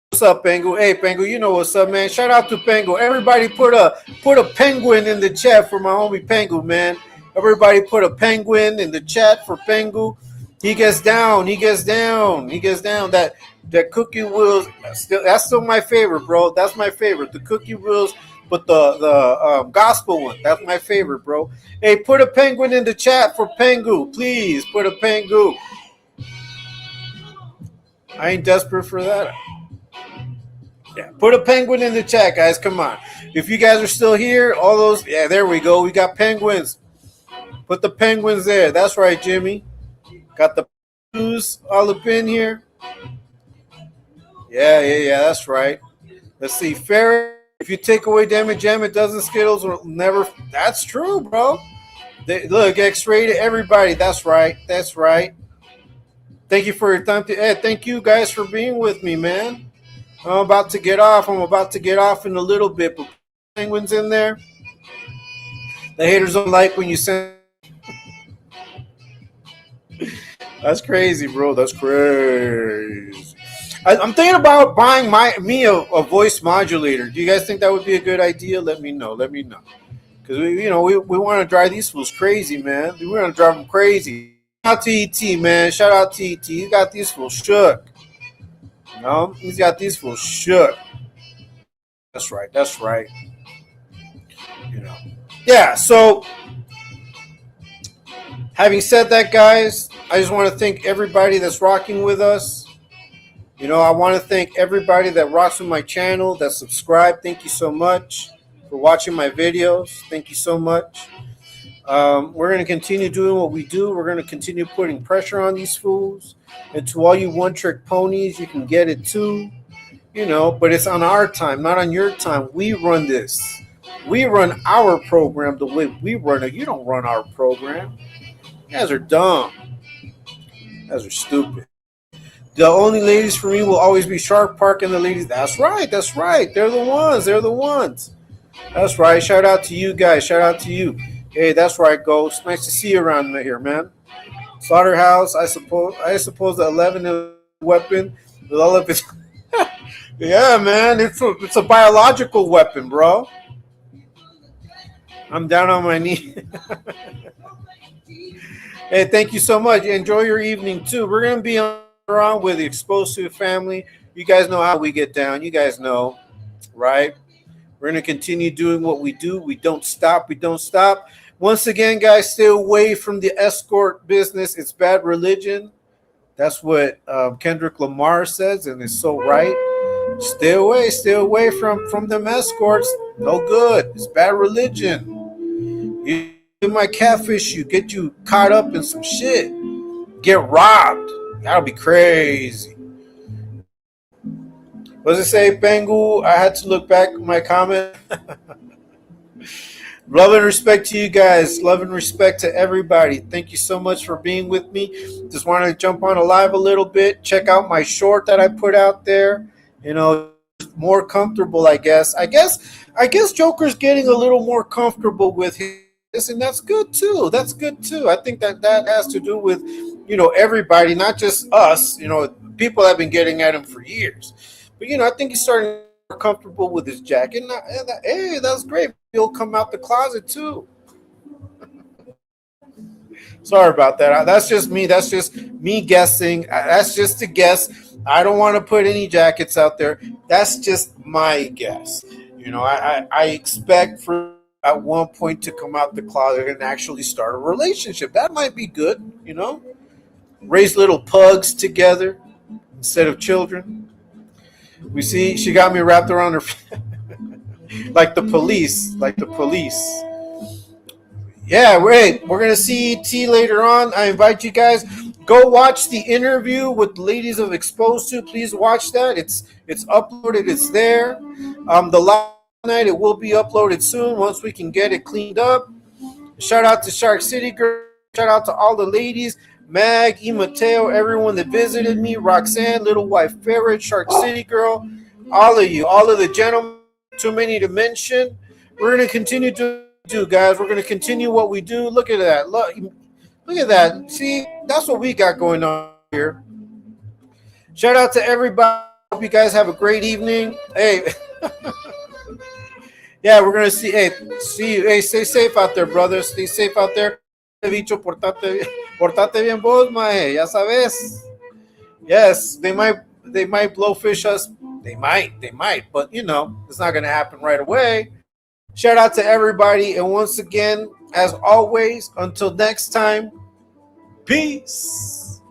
What's up, Pengu? Hey, Pengu, you know what's up, man. Shout out to Pengu. Everybody put a penguin in the chat for my homie Pengu, man. Everybody put a penguin in the chat for Pengu. He gets down. He gets down. He gets down. That cookie wheels. That's still my favorite, bro. That's my favorite. The cookie wheels, but the gospel one. That's my favorite, bro. Hey, put a penguin in the chat for Pengu, please. Put a Pengu. I ain't desperate for that. Yeah, put a penguin in the chat, guys. Come on. If you guys are still here, all those. Yeah, there we go. We got penguins. Put the penguins there. That's right, Jimmy. Got the penguins all up in here. Yeah. That's right. Let's see. Ferret. If you take away Damage Jam, it doesn't Skittles will never. That's true, bro. Look, X-rated. Everybody. That's right. That's right. Thank you for your time. Thank you guys for being with me, man. I'm about to get off. I'm about to get off in a little bit, but penguins in there. The haters don't like when you send. That's crazy, bro. That's crazy. I'm thinking about buying me a voice modulator. Do you guys think that would be a good idea? Let me know. Let me know. Because we want to drive these fools crazy, man. We want to drive them crazy. Shout out to ET, man. Shout out to ET. He got these fools shook. No, he's got these fools shook. That's right. That's right. Yeah. So, having said that, guys, I just want to thank everybody that's rocking with us. I want to thank everybody that rocks with my channel, that subscribed. Thank you so much for watching my videos. Thank you so much. We're going to continue doing what we do. We're going to continue putting pressure on these fools. And to all you one-trick ponies, you can get it too. But it's on our time, not on your time. We run this. We run our program the way we run it. You don't run our program. You guys are dumb. You guys are stupid. The only ladies for me will always be Shark Park and the ladies. That's right. That's right. They're the ones. They're the ones. That's right. Shout out to you guys. Shout out to you. Hey, that's right, Ghost. Nice to see you around here, man. Slaughterhouse. I suppose the 11 is a weapon. With all of its. Yeah, man. It's a biological weapon, bro. I'm down on my knee. Hey, thank you so much. Enjoy your evening too. We're gonna be on with the Explosive family. You guys know how we get down. You guys know, right? We're gonna continue doing what we do. We don't stop. We don't stop. Once again, guys, stay away from the escort business. It's bad religion. That's what Kendrick Lamar says, and it's so right. Stay away from them escorts. No good. It's bad religion. You might catfish you, get you caught up in some shit, get robbed. That'll be crazy. What does it say, Bengu? I had to look back at my comment. Love and respect to you guys. Love and respect to everybody. Thank you so much for being with me. Just wanted to jump on a live a little bit. Check out my short that I put out there. More comfortable, I guess. I guess Joker's getting a little more comfortable with his, and that's good too. That's good too. I think that has to do with, everybody, not just us. People have been getting at him for years. But, I think he's starting to get more comfortable with his jacket. Hey, that's great. He'll come out the closet too. Sorry about that. That's just me. That's just me guessing. That's just a guess. I don't want to put any jackets out there. That's just my guess. I expect for at one point to come out the closet and actually start a relationship. That might be good, Raise little pugs together instead of children. We see she got me wrapped around her like the police. Yeah, wait. We're going to see ET later on. I invite you guys. Go watch the interview with the ladies of FORTITUDE. Please watch that. It's uploaded. It's there. The last night, it will be uploaded soon once we can get it cleaned up. Shout out to Shark City Girl. Shout out to all the ladies. Mag, E. Mateo, everyone that visited me, Roxanne, Little Wife Ferret, Shark City Girl, all of you, all of the gentlemen, too many to mention. We're going to continue to do, guys. We're going to continue what we do. Look at that. Look at that. See, that's what we got going on here. Shout out to everybody. Hope you guys have a great evening. Hey, yeah, we're gonna see. Hey, see you. Hey, stay safe out there, brothers. Stay safe out there. Bicho, portate bien vos, mae. Ya sabes. Yes, they might blowfish us. They might, but it's not gonna happen right away. Shout out to everybody, and once again, as always, until next time, peace.